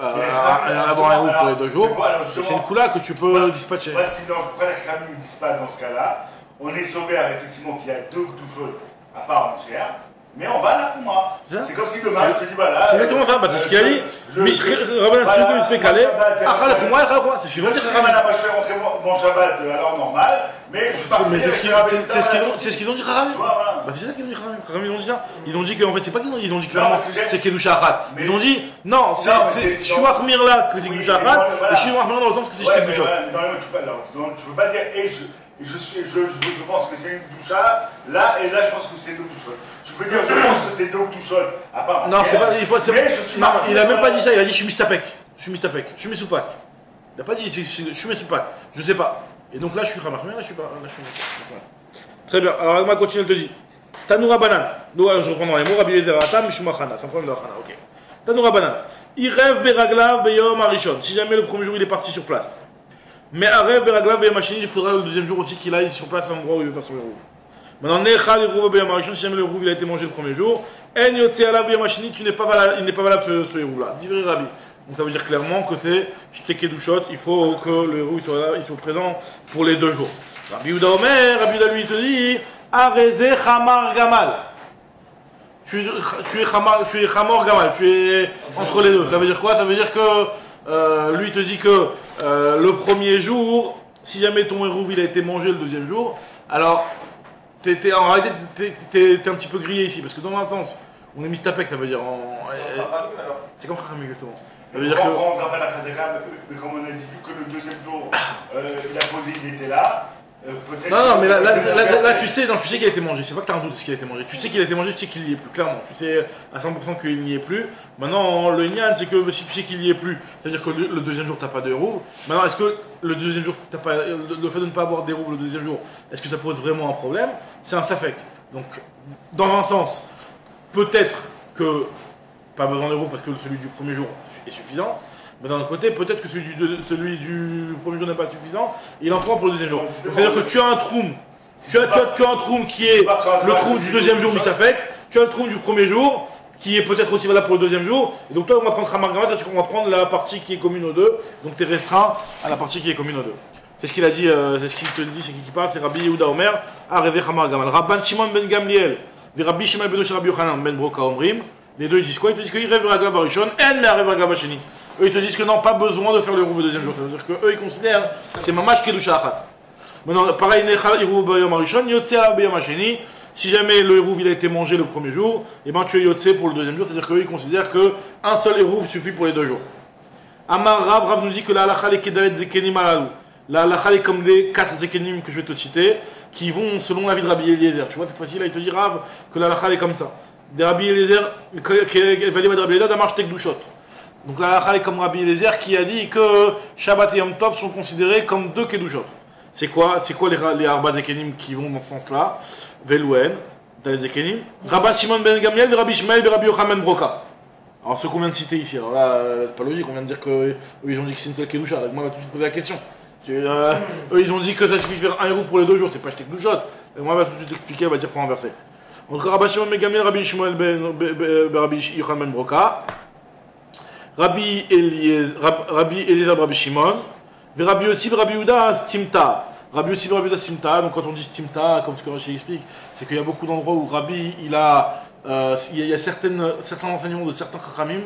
Speaker 1: avoir un groupe pour les 2 jours, et c'est une kula que tu peux dispatcher.
Speaker 3: Moi, ce qui me dérange, pourquoi la Khamim ne disent pas dans ce cas-là, on est sauvé effectivement qu'il y a 2 glouchot à part entière. Mais on va à la Khumra. C'est comme si demain je te dis voilà.
Speaker 1: C'est exactement ça, c'est ce qu'il a dit. Rabban Shimon il peut caler. Après la Khumra, c'est ce qu'ils vont dire.
Speaker 3: Je fais rentrer mon Shabbat à l'heure normale, mais je suis pas.
Speaker 1: C'est ce qu'ils ont dit, Kharamim. C'est ça qu'ils ont dit, Kharamim. Kharamim, ils ont dit ça. Ils ont dit qu'en fait, c'est pas qu'ils ont dit, ils ont dit clairement c'est Kedusha Achat. Ils ont dit non, c'est Shuachmir là que c'est Kedusha Achat, et Shuachmir dans le sens que c'est Kedusha.
Speaker 3: Tu peux pas dire je pense que c'est une doucha, là, et là, je pense que c'est deux douchottes. Tu peux dire, je pense que c'est deux douchottes, à part.
Speaker 1: Non, c'est pas. Non, il a même pas dit ça, il a dit, je suis mistapek. Je suis Mesoupak. Il a pas dit, je suis Mesoupak. Je sais pas. Et donc là, je suis Khamachmir, là, je suis pas. Très bien, alors, on va continuer, elle te dit. Tanoura Banan. Donc, je reprends dans les mots, Rabbi Eliezer Atam, Mishumachana. C'est un problème de Achana, ok. Tanoura Banan. Irev Beraglav Beyom Arishon. Si jamais le premier jour, il est parti sur place. Mais Arev Beraglav et Machine, il faudra le deuxième jour aussi qu'il aille sur place à l'endroit où il veut faire son rouv. Maintenant, Nechal et Rouv et Marishon, si jamais le rouv il a été mangé le premier jour, En Yotse Alav et Machine, il n'est pas valable ce rouv là. Divrei Rabbi. Donc ça veut dire clairement que c'est Shteke Dushot, il faut que le rouv soit là, il soit présent pour les 2 jours. Rabbi Yehuda Omer, Rabbi Yehuda lui il te dit, Areze Chamar Gamal. Tu es Chamar Gamal, tu es entre les deux. Ça veut dire quoi? Ça veut dire que lui il te dit que le premier jour, si jamais ton hérouv il a été mangé le deuxième jour, alors en réalité t'es un petit peu grillé ici, parce que dans un sens, on est mistapek, ça veut dire c'est comme Chachamim exactement. Ça veut dire que...
Speaker 3: On ne rappelle la Chazaka, mais comme on a dit, vu que le deuxième jour, il a posé, il était là, peut-être...
Speaker 1: Non, mais là tu sais qu'il a été mangé, c'est pas que tu as un doute de ce qu'il a été mangé. Tu sais qu'il a été mangé, tu sais qu'il n'y est plus, clairement. Tu sais à 100% qu'il n'y est plus. Maintenant, le Nyan, c'est que si tu sais qu'il n'y est plus, c'est-à-dire que le deuxième jour, tu n'as pas de hérouv. Maintenant, est-ce que le deuxième jour, le fait de ne pas avoir d'hérouv le deuxième jour, est-ce que ça pose vraiment un problème? C'est un safek. Donc, dans un sens, peut-être que pas besoin d'hérouv parce que celui du premier jour est suffisant. Mais d'un autre côté, peut-être que celui du premier jour n'est pas suffisant, il en fera pour le deuxième jour. C'est-à-dire que tu as un troum, tu as un troum qui est le troum du deuxième jour, misafek, tu as le troum du premier jour, qui est peut-être aussi valable pour le deuxième jour, et donc toi on va prendre Chamar Gamal, c'est-à-dire qu'on va prendre la partie qui est commune aux deux, donc tu es restreint à la partie qui est commune aux deux. C'est ce qu'il a dit, c'est ce qu'il te dit, c'est qui parle, c'est Rabbi Yehuda Omer, Areve Chamar Gamal. Rabban Shimon ben Gamliel, Rabbi Shimon ben Rabbi Yochanan ben Broka Omrim, les deux ils disent quoi? Ils te disent qu'il rêve Raglav Barishon, en mais Areve Raglav Basheni. Eux ils te disent que non, pas besoin de faire le rouv le deuxième jour. Ça veut dire qu'eux ils considèrent c'est mamash kedusha achat. Maintenant, pareil, nechal irouv bayom arishon, yotze alav bayom hasheni. Si jamais le rouv il a été mangé le premier jour, et ben tu es yotze pour le deuxième jour. C'est-à-dire qu'eux ils considèrent qu'un seul rouv suffit pour les 2 jours. Amar Rav nous dit que la halakha les kedalet zekenim alalou. La halakha est comme les 4 zekenim que je vais te citer, qui vont selon l'avis de Rabbi Eliezer. Tu vois, cette fois-ci là il te dit Rav que la halakha est comme ça. De Rabbi Eliezer, valide de Rabbi Eliezer, d'amarche tekdushot. Donc la halakha est comme Rabbi Eliezer qui a dit que Shabbat et Yom Tov sont considérés comme 2 kedushot. C'est quoi les Arba Zekenim qui vont dans ce sens-là? Velouen, dans les Zekenim. Rabban Shimon ben Gamliel, Rabbi Ishmael, Rabbi Yochanan ben Broka. Alors ceux qu'on vient de citer ici, alors là, c'est pas logique, on vient de dire qu'eux ils ont dit que c'est une seule kedusha. Moi, on va tout de suite poser la question. Eux ils ont dit que ça suffit de faire un hérouv pour les 2 jours, c'est pas acheter kedushot. Moi, on va tout de suite expliquer, on va dire qu'il faut renverser. Donc Rabban Shimon ben Gamliel, Rabbi Ishmael ben Rabbi Yochanan ben Broka. Rabbi Eliezer, Rabbi Shimon, Rabbi Yossi, Rabbi Yehuda, Timta. Rabbi aussi Rabbi Uda Stimta, donc quand on dit Stimta, comme ce que Rashi explique, c'est qu'il y a beaucoup d'endroits où Rabbi, il y a certains enseignements de certains Chachamim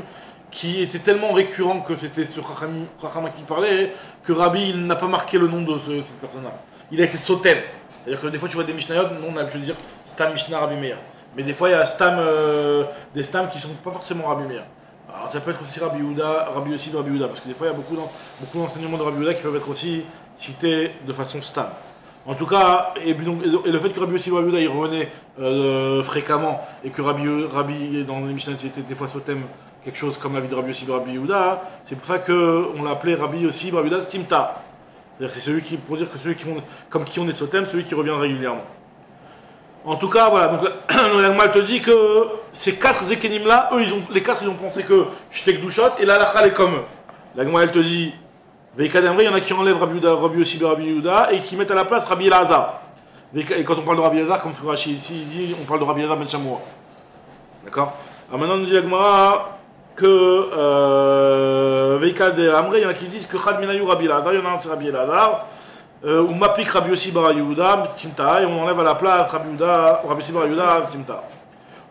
Speaker 1: qui étaient tellement récurrents que c'était ce Chacham qui parlait, que Rabbi, il n'a pas marqué le nom de cette personne-là. Il a été Sotem. C'est-à-dire que des fois tu vois des Mishnayot, nous on a l'habitude de dire Stam Mishnah Rabbi Meir. Mais des fois il y a des Stam qui ne sont pas forcément Rabbi Meir. Alors ça peut être aussi Rabbi aussi de Rabbi Uda, parce que des fois il y a beaucoup d'enseignements de Rabbi Uda qui peuvent être aussi cités de façon Stam. En tout cas, et le fait que Rabbi aussi de Rabbi Uda il revenait fréquemment, et que Rabbi dans les Mishnayot était des fois Sotem, quelque chose comme la vie de Rabbi aussi de Rabbi Uda, c'est pour ça qu'on l'appelait Rabbi aussi de Rabbi Uda Stimta. C'est celui qui, pour dire que celui qui comme qui on est Sotem, celui qui revient régulièrement. En tout cas, voilà, donc la te dit que ces 4 Zekenim là, eux, les 4 ils ont pensé que j'étais Kdushot, et la halakha est comme eux. La elle te dit, Veikademre, il y en a qui enlèvent Rabbi aussi de Rabbi Uda, et qui mettent à la place Rabbi Elazar. Et quand on parle de Rabbi Elazar, comme Rashi ici, il dit, on parle de Rabbi Elazar Ben Shamoua. D'accord. Alors maintenant, on nous dit la Gemara que Veikad Amre, il y en a qui disent que Chad Minayu Rabbi Elazar, il y en a un c'est Rabbi Elazar, ou m'applique Rabbi Yossi Bar Yehuda, Stimta, et on enlève à la place Rabbi Yossi Bar Yehuda, Stimta.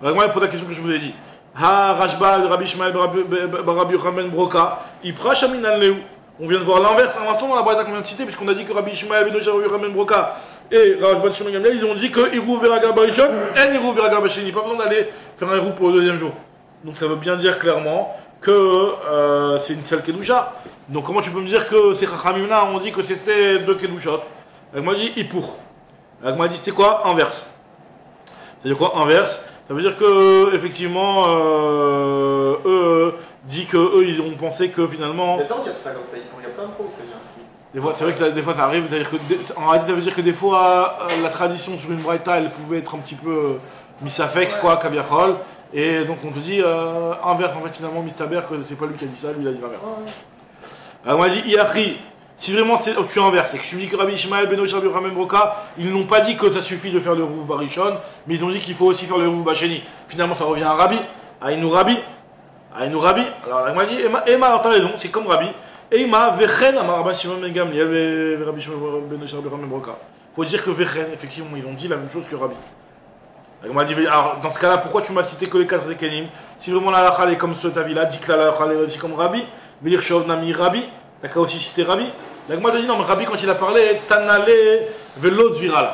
Speaker 1: Alors moi, il pose la question que je vous ai dit. Ha Rashba, Rabbi Ishmael, Rabbi Yochanan Broka, Ipra Shaminan Leu. On vient de voir l'inverse en attendant la boîte qu'on vient de citer, puisqu'on a dit que Rabbi Ishmael, Rabbi Yochanan Broka et Rabbi Shimon Gamliel, ils ont dit que Irou Veragar Barishon, et Irou Veragar Basheni. Pas besoin d'aller faire un Irou pour le deuxième jour. Donc ça veut bien dire clairement que c'est une seule Kedusha. Donc comment tu peux me dire que ces Chachamim là ont dit que c'était 2 Kedushot? Elle m'a dit Ipour. Elle m'a dit c'est quoi? Inverse. C'est-à-dire quoi inverse? Ça veut dire que effectivement eux dit que eux ils ont pensé que finalement.
Speaker 2: C'est tard de dire ça comme ça, il y a plein de fois où ça vient.
Speaker 1: Des fois, c'est vrai que des fois ça arrive, c'est-à-dire que en réalité ça veut dire que des fois la tradition sur une braïta elle pouvait être un petit peu misafek quoi, kaviachol. Et donc on te dit inverse en fait finalement Mistaber que c'est pas lui qui a dit ça, lui il a dit l'inverse. Alors on m'a dit Iachri, si vraiment tu inverses et que tu me dis que Rabbi Ishmael, Beno Rabbi Yochanan Broka, ils n'ont pas dit que ça suffit de faire le Rouv Barishon, mais ils ont dit qu'il faut aussi faire le Rouv Basheni. Finalement ça revient à Rabbi, Aïnou Rabbi. Alors on m'a dit Emma alors t'as raison, c'est comme Rabbi. Emma Vechen Amar Rabbi Shimon Ben Gamliel Rabbi Shimon Beno Rabbi Yochanan Broka. Faut dire que Vechen effectivement ils ont dit la même chose que Rabbi. On m'a dit, alors dans ce cas-là, pourquoi tu m'as cité que les 4 Zekenim? Si vraiment la halakha est comme ce Tavila, dit que la halakha est aussi comme Rabbi, Velir Shov Nami Rabbi, t'as qu'à aussi citer Rabbi. La Gemara dit non, mais Rabbi quand il a parlé, Tanale Velos Viral.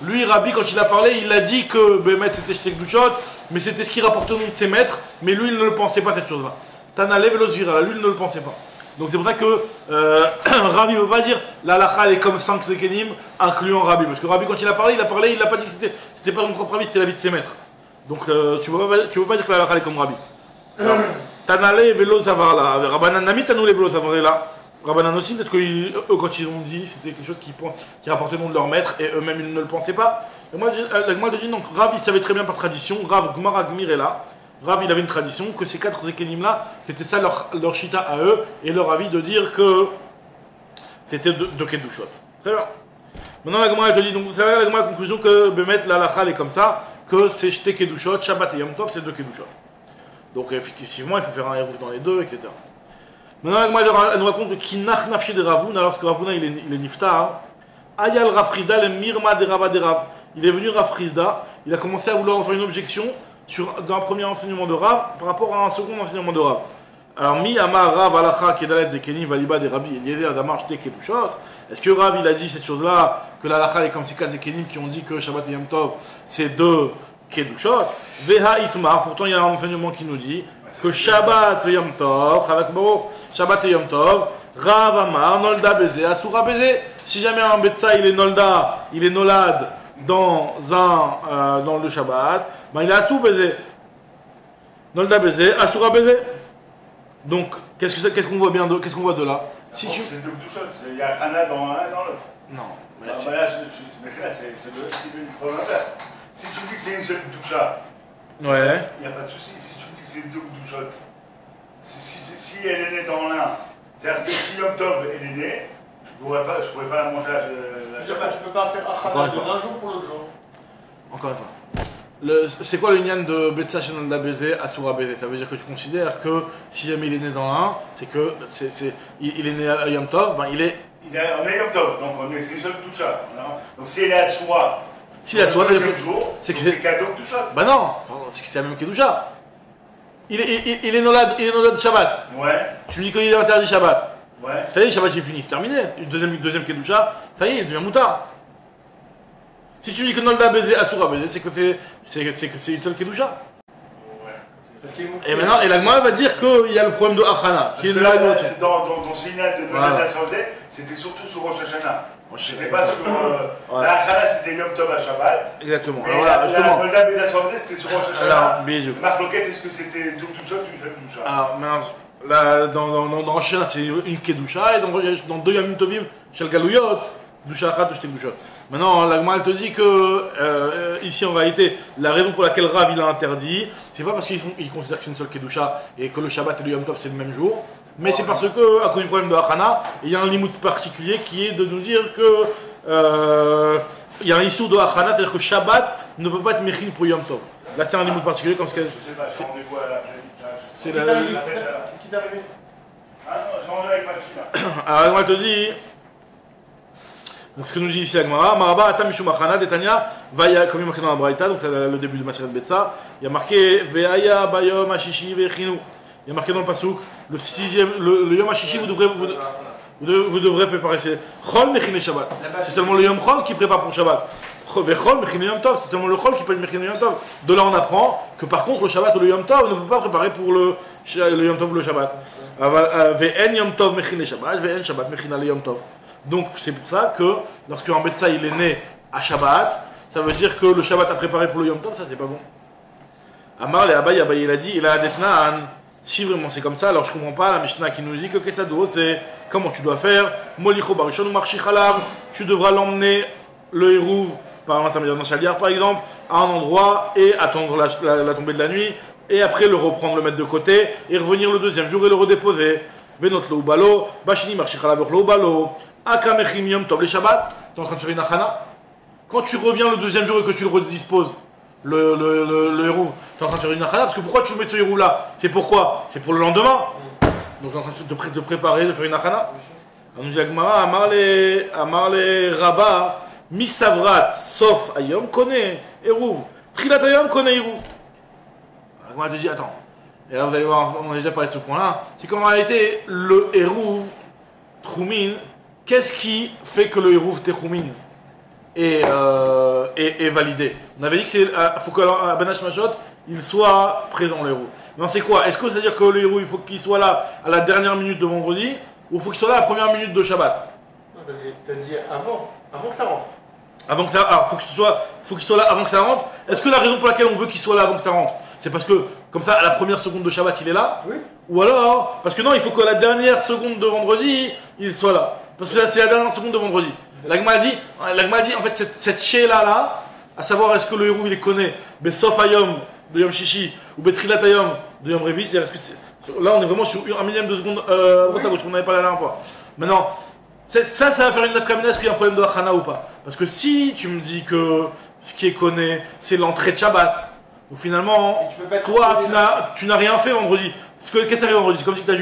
Speaker 1: Lui, Rabbi, quand il a parlé, il a dit que Bemet c'était Shtek Dushot, mais c'était ce qui rapportait au nom de ses maîtres, mais lui il ne le pensait pas cette chose-là. Tanale Velos Viral, lui il ne le pensait pas. Donc c'est pour ça que Rabbi ne veut pas dire la halakha est comme 5 Zekenim, incluant Rabbi. Parce que Rabbi, quand il a parlé, il n'a pas dit que c'était pas son propre avis, c'était l'avis de ses maîtres. Donc tu ne peux pas dire que la halakha est comme Rabbi. Tanale Velo Zavarla. Rabbanan Nami Tanule Velo Zavarla. Rabbanan aussi, peut-être qu'eux, quand ils ont dit, c'était quelque chose qui rapportait le nom de leur maître, et eux-mêmes ils ne le pensaient pas. Et moi, la Gemara dit donc Rav, il savait très bien par tradition, Rav Gmara Gmirela. Rav, il avait une tradition que ces 4 Zekenim là, c'était ça leur shita à eux, et leur avis de dire que c'était de Kedushot. Très bien. Maintenant, la Gemara te dit, donc vous savez, la Gemara conclusion que Bemet, la halakha est comme ça, que c'est Shte Kedushot, Shabbat et Yom Tov, c'est 2 Kedushot. Donc effectivement, il faut faire un Eruv dans les deux, etc. Maintenant, la Gemara nous raconte que Kinach Nafshi de Ravuna, alors que Ravuna il est niftar, Ayal Rafrida le Mirma de Rava de Rav. Il est venu Rafrizda, il a commencé à vouloir faire une objection dans un premier enseignement de Rav par rapport à un second enseignement de Rav. Alors, Mi Amar Rav Alacha Kedalet Zekeni Valiba de Rabbi Eliezer Damar Shte Kedushot. Est-ce que Rav il a dit cette chose-là, que la Alacha est comme ces 4 Zekenim qui ont dit que Shabbat et Yom Tov c'est 2 Kedushot? Veha Itmar, pourtant il y a un enseignement qui nous dit que Shabbat et Yom Tov, Shabbat et Yom Tov, Rav Amar Nolda Beze, Asura Beze. Si jamais un Betsa il est Nolda, il est Nolad dans le Shabbat, ben il est Asou Beze. Nolda Beze, Asura Beze. Donc, qu'est-ce qu'on voit de là?
Speaker 3: Si tu... C'est deux douchottes, il y a Hana dans l'un et dans l'autre.
Speaker 1: Non.
Speaker 3: Mais là, c'est une preuve inverse. Si tu me dis que c'est une seule doucha,
Speaker 1: ouais.
Speaker 3: Il n'y a pas de souci. Si tu me dis que c'est 2 douchottes, si elle est née dans l'un, c'est-à-dire que si Yom Tov elle est née, je pourrais pas la manger la Shabbat.
Speaker 2: Tu peux pas faire Achana de un jour pour l'autre jour. Encore une fois.
Speaker 1: C'est quoi le nian de Betsa Shenanda Beze, Asura Beze? Ça veut dire que tu considères que si jamais il est né dans l'un, c'est que il est né à Yom Tov, ben
Speaker 3: On est Yom Tov, donc c'est une seule doucha. Donc si elle est à soi,
Speaker 1: si la soirée,
Speaker 3: le deuxième jour, c'est cadeau doucha.
Speaker 1: Bah non, c'est la même Kedusha. Il est nolad Shabbat.
Speaker 3: Ouais.
Speaker 1: Tu me dis qu'il est interdit Shabbat.
Speaker 3: Ouais.
Speaker 1: Ça y est, Shabbat il est fini, c'est terminé. Deuxième Kedusha, ça y est, il devient moutard. Si tu me dis que Nolda baiser, Asura baiser, c'est que c'est une seule Kedusha. Et maintenant, et l'Agma va dire qu'il y a le problème de Achana.
Speaker 3: Parce que là, dans ce signal de Nolda c'était surtout sur Rosh Hashanah. C'était pas sur. La Achana, c'était Yom Tov à Shabbat.
Speaker 1: Exactement.
Speaker 3: Mais
Speaker 1: voilà,
Speaker 3: la Nolda baiser, c'était sur Rosh Hashanah.
Speaker 1: Marc
Speaker 3: Loquette, est-ce que c'était double doucha ou une seule doucha?
Speaker 1: Alors, maintenant, dans Rosh Hashanah, c'est une Kedusha, et dans deux Yamim Tovim, Shel Galouyot, Doucha Achat, Doucha Doucha. Maintenant, l'Agma, elle te dit que, ici, en réalité, la raison pour laquelle Rav, il a interdit, c'est pas parce qu'ils considèrent que c'est une seule Kedusha et que le Shabbat et le Yom Tov, c'est le même jour, mais c'est parce que, à cause du problème de Achana, il y a un limite particulier qui est de nous dire que, il y a un issue de Achana, c'est-à-dire que Shabbat ne peut pas être Mechin pour Yom Tov. Là, c'est un limite particulier, comme ce qu'elle.
Speaker 3: Je sais pas, j'ai rendez-vous à la.
Speaker 1: C'est
Speaker 2: Qui t'est arrivé?
Speaker 3: Ah non, j'ai rendez-vous avec ma fille là.
Speaker 1: Alors, Agma te dit. Donc ce que nous dit ici Agmara, Maraba Atam Mishum Achana, Detania, Vaya, comme il est marqué dans la Braïta, donc c'est le début de Maseret Betsa, il y a marqué Veaya Bayom Hashishi Vechinu. Il y a marqué dans le Pasuk, le Yom Hashishi, vous devrez préparer. C'est Chol Mechine Shabbat. C'est seulement le Yom Chol qui prépare pour Shabbat. Vechol Mechine Yom Tov, c'est seulement le Chol qui peut être Mechine Yom Tov. De là on apprend que par contre le Shabbat ou le Yom Tov ne peut pas préparer pour le Yom Tov ou le Shabbat. Ve'en Yom Tov Mechine Shabbat, Ve'en Shabbat Mechine le Yom Tov. Donc c'est pour ça que lorsque un Betsa il est né à Shabbat, ça veut dire que le Shabbat a préparé pour le Yom Tov, ça c'est pas bon. Amar le Abaye, il a dit, il a Detnan, si vraiment c'est comme ça, alors je comprends pas la Mishnah qui nous dit que Ketzado c'est comment tu dois faire, Molicho Barishon ou Marchi Chalav, tu devras l'emmener le Hérouv par l'intermédiaire d'un chaliard par exemple, à un endroit et attendre la tombée de la nuit, et après le reprendre, le mettre de côté, et revenir le deuxième jour et le redéposer. Venot le Ubalo, Bashini Marchi Chalav le Ubalo. Akamechim Yom Tov, les Shabbat, tu es en train de faire une achana. Quand tu reviens le deuxième jour et que tu le redisposes, le hérouv, tu es en train de faire une achana. Parce que pourquoi tu mets ce hérouv là? C'est pourquoi? C'est pour le lendemain. Donc tu es en train de préparer, de faire une achana. On nous dit Agmara, Amarle Rabba, Misavrat, sauf Ayom, connaît hérouv. Trilat Ayom, connaît hérouv. Agmara te dit, attends. Et là vous allez voir, on a déjà parlé de ce point-là. C'est qu'en réalité, le hérouv, Troumin, qu'est-ce qui fait que le Hérouv Techoumin est validé? On avait dit que faut que Ben Hashmashot il soit présent, le Hérouv. Non, c'est quoi? Est-ce que ça veut dire que le Hérouv il faut qu'il soit là à la dernière minute de vendredi ou il faut qu'il soit là à la première minute de Shabbat?
Speaker 2: T'as dit avant que ça rentre.
Speaker 1: Avant que ça, faut qu'il soit là avant que ça rentre. Est-ce que la raison pour laquelle on veut qu'il soit là avant que ça rentre, c'est parce que comme ça à la première seconde de Shabbat il est là?
Speaker 2: Oui.
Speaker 1: Ou alors parce que non, il faut qu'à la dernière seconde de vendredi il soit là. Parce que c'est la dernière seconde de vendredi. L'Agma a dit, en fait, cette chéla là, à savoir est-ce que le Hérouv il est connaît, Besof Ayom de Yom Shishi, ou Betrilat Ayom de Yom Revi, c'est-à-dire là on est vraiment sur un millième de seconde à droite à gauche, on n'avait pas la dernière fois. Maintenant, ça va faire une nafkamina, est-ce qu'il y a un problème de Achana ou pas? Parce que si tu me dis que ce qui est connaît, c'est l'entrée de Shabbat, donc finalement, toi tu n'as rien fait vendredi. Parce que qu'est-ce que tu as fait vendredi? C'est comme si tu as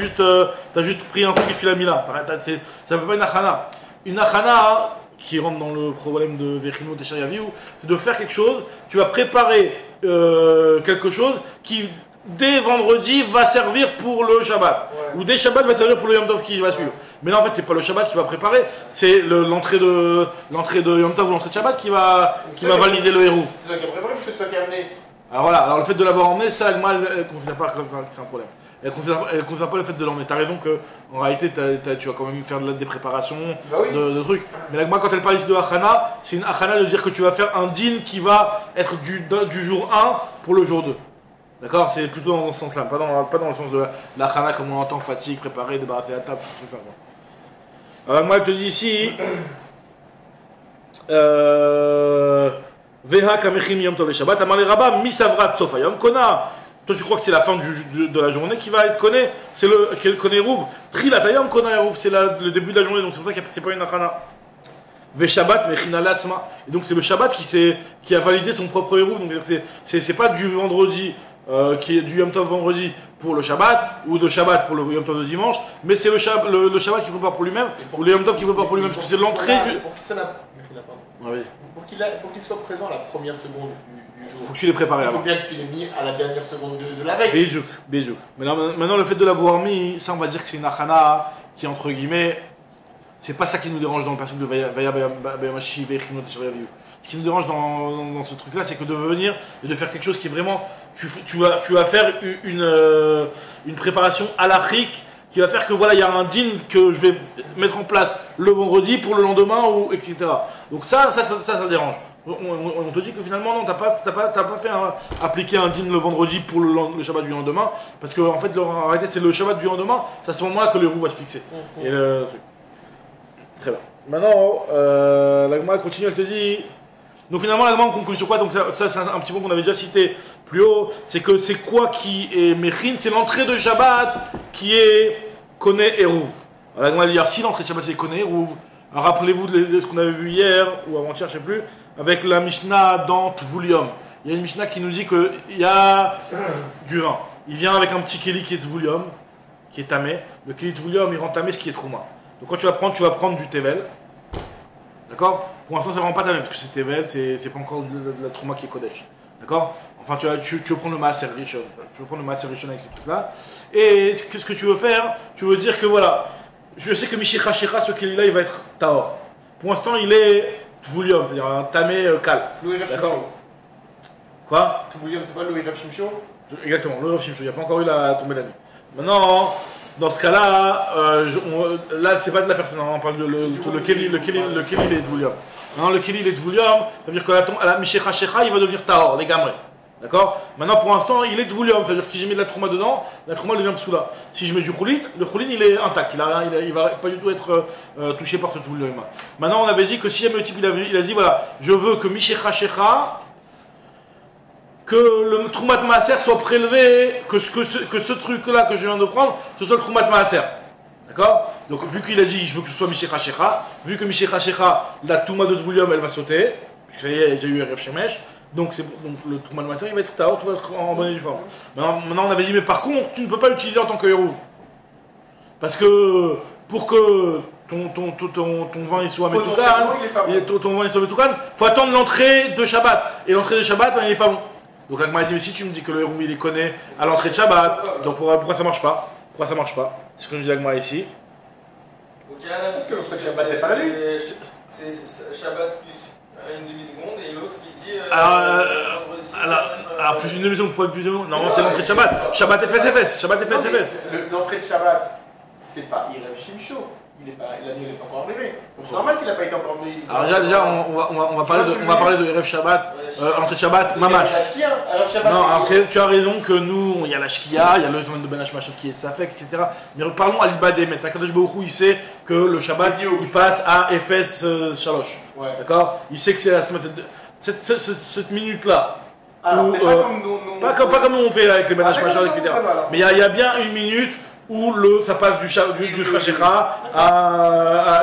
Speaker 1: juste pris un truc et tu l'as mis là. Ça ne peut pas une achana. Une achana qui rentre dans le problème de Vechino de Shariaviou, c'est de faire quelque chose, tu vas préparer quelque chose qui dès vendredi va servir pour le Shabbat. Ouais. Ou dès Shabbat va servir pour le Yom Tov qui va suivre. Mais là en fait c'est pas le Shabbat qui va préparer, c'est l'entrée de Yom Tov ou l'entrée de Shabbat qui va valider le Hérouv.
Speaker 2: C'est toi qui as préparé ou c'est toi qui as amené?
Speaker 1: Alors voilà, alors le fait de l'avoir emmené, ça elle ne considère pas que c'est un problème. Elle ne considère pas le fait de l'emmener. Tu as raison qu'en réalité, tu vas quand même faire des préparations, de trucs. Mais moi, quand elle parle ici de Achana, c'est une Achana de dire que tu vas faire un din qui va être du jour 1 pour le jour 2. D'accord? C'est plutôt dans ce sens-là, pas dans le sens de l'Achana comme on entend, fatigue, préparer, débarrasser la table, tout ça. Alors moi, elle te dit ici... Veha kamechim yom tov Shabbat, amar le Rabba, misavrat sof ayom kona. Toi, tu crois que c'est la fin de la journée qui va être connaît? C'est le connaît Hérouv. Trilat ayom kona Hérouv, c'est le début de la journée, donc c'est pour ça que c'est pas une achana. Ve Shabbat mechina latzma. Et donc c'est le Shabbat qui a validé son propre Hérouv. Donc c'est pas du vendredi, qui est du Yom Tov vendredi, pour le Shabbat, ou de Shabbat pour le Yom Tov de dimanche, mais c'est le Shabbat qui prépare pour lui-même, ou le Yom Tov qui prépare pour lui-même, parce que c'est l'entrée du...
Speaker 2: Pour qu'il soit présent à la première seconde du jour.
Speaker 1: Il faut que tu l'aies préparé
Speaker 2: Il faut
Speaker 1: avant.
Speaker 2: bien que tu l'aies mis à la dernière seconde de la veille.
Speaker 1: Bijouk. Mais maintenant, le fait de l'avoir mis, ça on va dire que c'est une achana qui, entre guillemets, c'est pas ça qui nous dérange dans le passage de Vaya Bayamashi, Vechinot et Shavayaviu. Ce qui nous dérange dans ce truc-là, c'est que de venir et de faire quelque chose qui est vraiment. Tu vas faire une préparation halachique qui va faire que voilà, il y a un din que je vais mettre en place le vendredi pour le lendemain, etc. Donc ça dérange. On te dit que finalement, non, t'as pas fait appliquer un din le vendredi pour le Shabbat du lendemain, parce que en fait, en réalité, c'est le Shabbat du lendemain, c'est à ce moment-là que le roux va se fixer. Et le truc. Très bien. Maintenant, la Gemara continue, elle te dit. Donc finalement, la Gemara conclut sur quoi? Donc ça c'est un petit point qu'on avait déjà cité plus haut. C'est que c'est quoi qui est Mechin? C'est l'entrée de Shabbat qui est Kone Eruv. Alors la Gemara dit si l'entrée de Shabbat c'est Kone Eruv. Rappelez-vous de ce qu'on avait vu hier ou avant-hier, je ne sais plus, avec la Mishnah dans Tvulium. Il y a une Mishnah qui nous dit qu'il y a du vin. Il vient avec un petit keli qui est Tvulium, qui est tamé. Le keli Tvulium, il rend tamé ce qui est Trouma. Donc quand tu vas prendre du Tevel. D'accord? Pour l'instant, c'est vraiment pas tamé, parce que c'est Tevel, c'est pas encore de la Trouma qui est Kodesh. D'accord? Enfin, tu veux prendre le Maaser Rishon. Tu veux prendre le Maaser Rishon avec ces trucs-là. Et ce que tu veux faire, tu veux dire que voilà, je sais que Mishicha Shecha, ce keli-là, il va être Tahor. Pour l'instant, il est Tvulium, c'est-à-dire un tamé cal.
Speaker 2: D'accord?
Speaker 1: Quoi?
Speaker 2: Tvulium, c'est pas le Rav Shimsho?
Speaker 1: Exactement, le Rav Shimsho, il n'y a pas encore eu la tombée de la nuit. Maintenant, dans ce cas-là, là, c'est pas de la personne, on parle de le keli, il est Tvulium. Maintenant, le keli, il est Tvulium, ça veut dire que la Mishicha Shecha, il va devenir Tahor, les gamrés. D'accord? Maintenant, pour l'instant, il est Tvulium, c'est-à-dire que si je mets de la Trouma dedans, la Trouma devient Psoula. Si je mets du Choulin, le Choulin, il est intact, il va pas du tout être touché par ce Tvulium. Maintenant, on avait dit que si le type, il a dit, voilà, je veux que Mishicha Shecha, que le Troumat Maaser soit prélevé, que ce truc-là que je viens de prendre, ce soit le Troumat Maaser. D'accord? Donc, vu qu'il a dit, je veux que ce soit Mishicha Shecha, vu que Mishicha Shecha, la Touma de Tvulium, elle va sauter, parce que ça y est, j'ai eu Erev Shemesh, donc le Troumat Maaser, il va être Tahor, tout va être en bonne et due forme. Maintenant, on avait dit, mais par contre, tu ne peux pas l'utiliser en tant que Hérouv. Parce que, pour que ton vin il soit Metoukan, il faut attendre l'entrée de Shabbat. Et l'entrée de Shabbat, il n'est pas bon. Donc la Gemara dit, mais si tu me dis que le Hérouv il est connaît à l'entrée de Shabbat, donc pourquoi ça marche pas? Pourquoi ça marche pas? C'est ce que nous dit la Gemara ici.
Speaker 4: Donc il y a un avis que l'entrée de Shabbat c'est pas la nuit. C'est Shabbat plus une demi-seconde et l'autre qui dit.
Speaker 1: Alors plus une demi-seconde, pourquoi plus une demi-seconde? Non, c'est l'entrée de Shabbat. Shabbat est fait. Shabbat est fait.
Speaker 2: L'entrée de Shabbat, c'est pas Erev Shimsho. La nuit n'est pas encore arrivée. Donc c'est normal qu'il n'a pas été encore mis.
Speaker 1: Alors déjà, on va parler de Erev Shabbat, entrée de Shabbat, Mamash. Non, après, tu as raison que nous, il y a la Shkia, il y a le domaine de Ben Hashmashot qui est Safek, etc. Mais parlons à l'Ibad Emet. Akadosh Baruch Hu, il sait que le Shabbat, il passe à Efes Shalosh. D'accord? Il sait que c'est la semaine, cette minute-là.
Speaker 2: Alors,
Speaker 1: pas comme nous on fait avec les Ben Hashmashot, etc. Mais il y a bien une minute où ça passe du Chashecha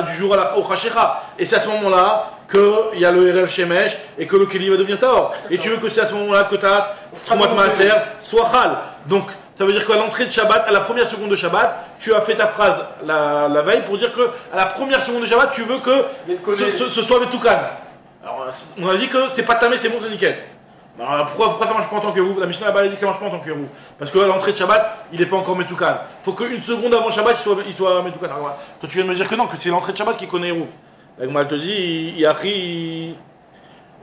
Speaker 1: du jour au Chashecha. Et c'est à ce moment-là qu'il y a le Erev Shemesh et que le Keli va devenir Tahor. Et tu veux que c'est à ce moment-là que ta Troumat Maaser soit Chal. Donc ça veut dire qu'à l'entrée de Shabbat, à la première seconde de Shabbat, tu as fait ta phrase la veille pour dire que à la première seconde de Shabbat, tu veux que ce soit Metoukan. Alors on a dit que c'est pas tamé, c'est bon, c'est nickel. Alors, pourquoi ça marche pas en tant que Hérouv? La Mishnah a dit que ça marche pas en tant que Hérouv. Parce que à l'entrée de Shabbat, il n'est pas encore Metoukan. Il faut qu'une seconde avant Shabbat, il soit Metoukan. Alors, voilà. Toi, tu viens de me dire que non, que c'est l'entrée de Shabbat qui connaît Hérouv. La Gemara te dit, il a pris.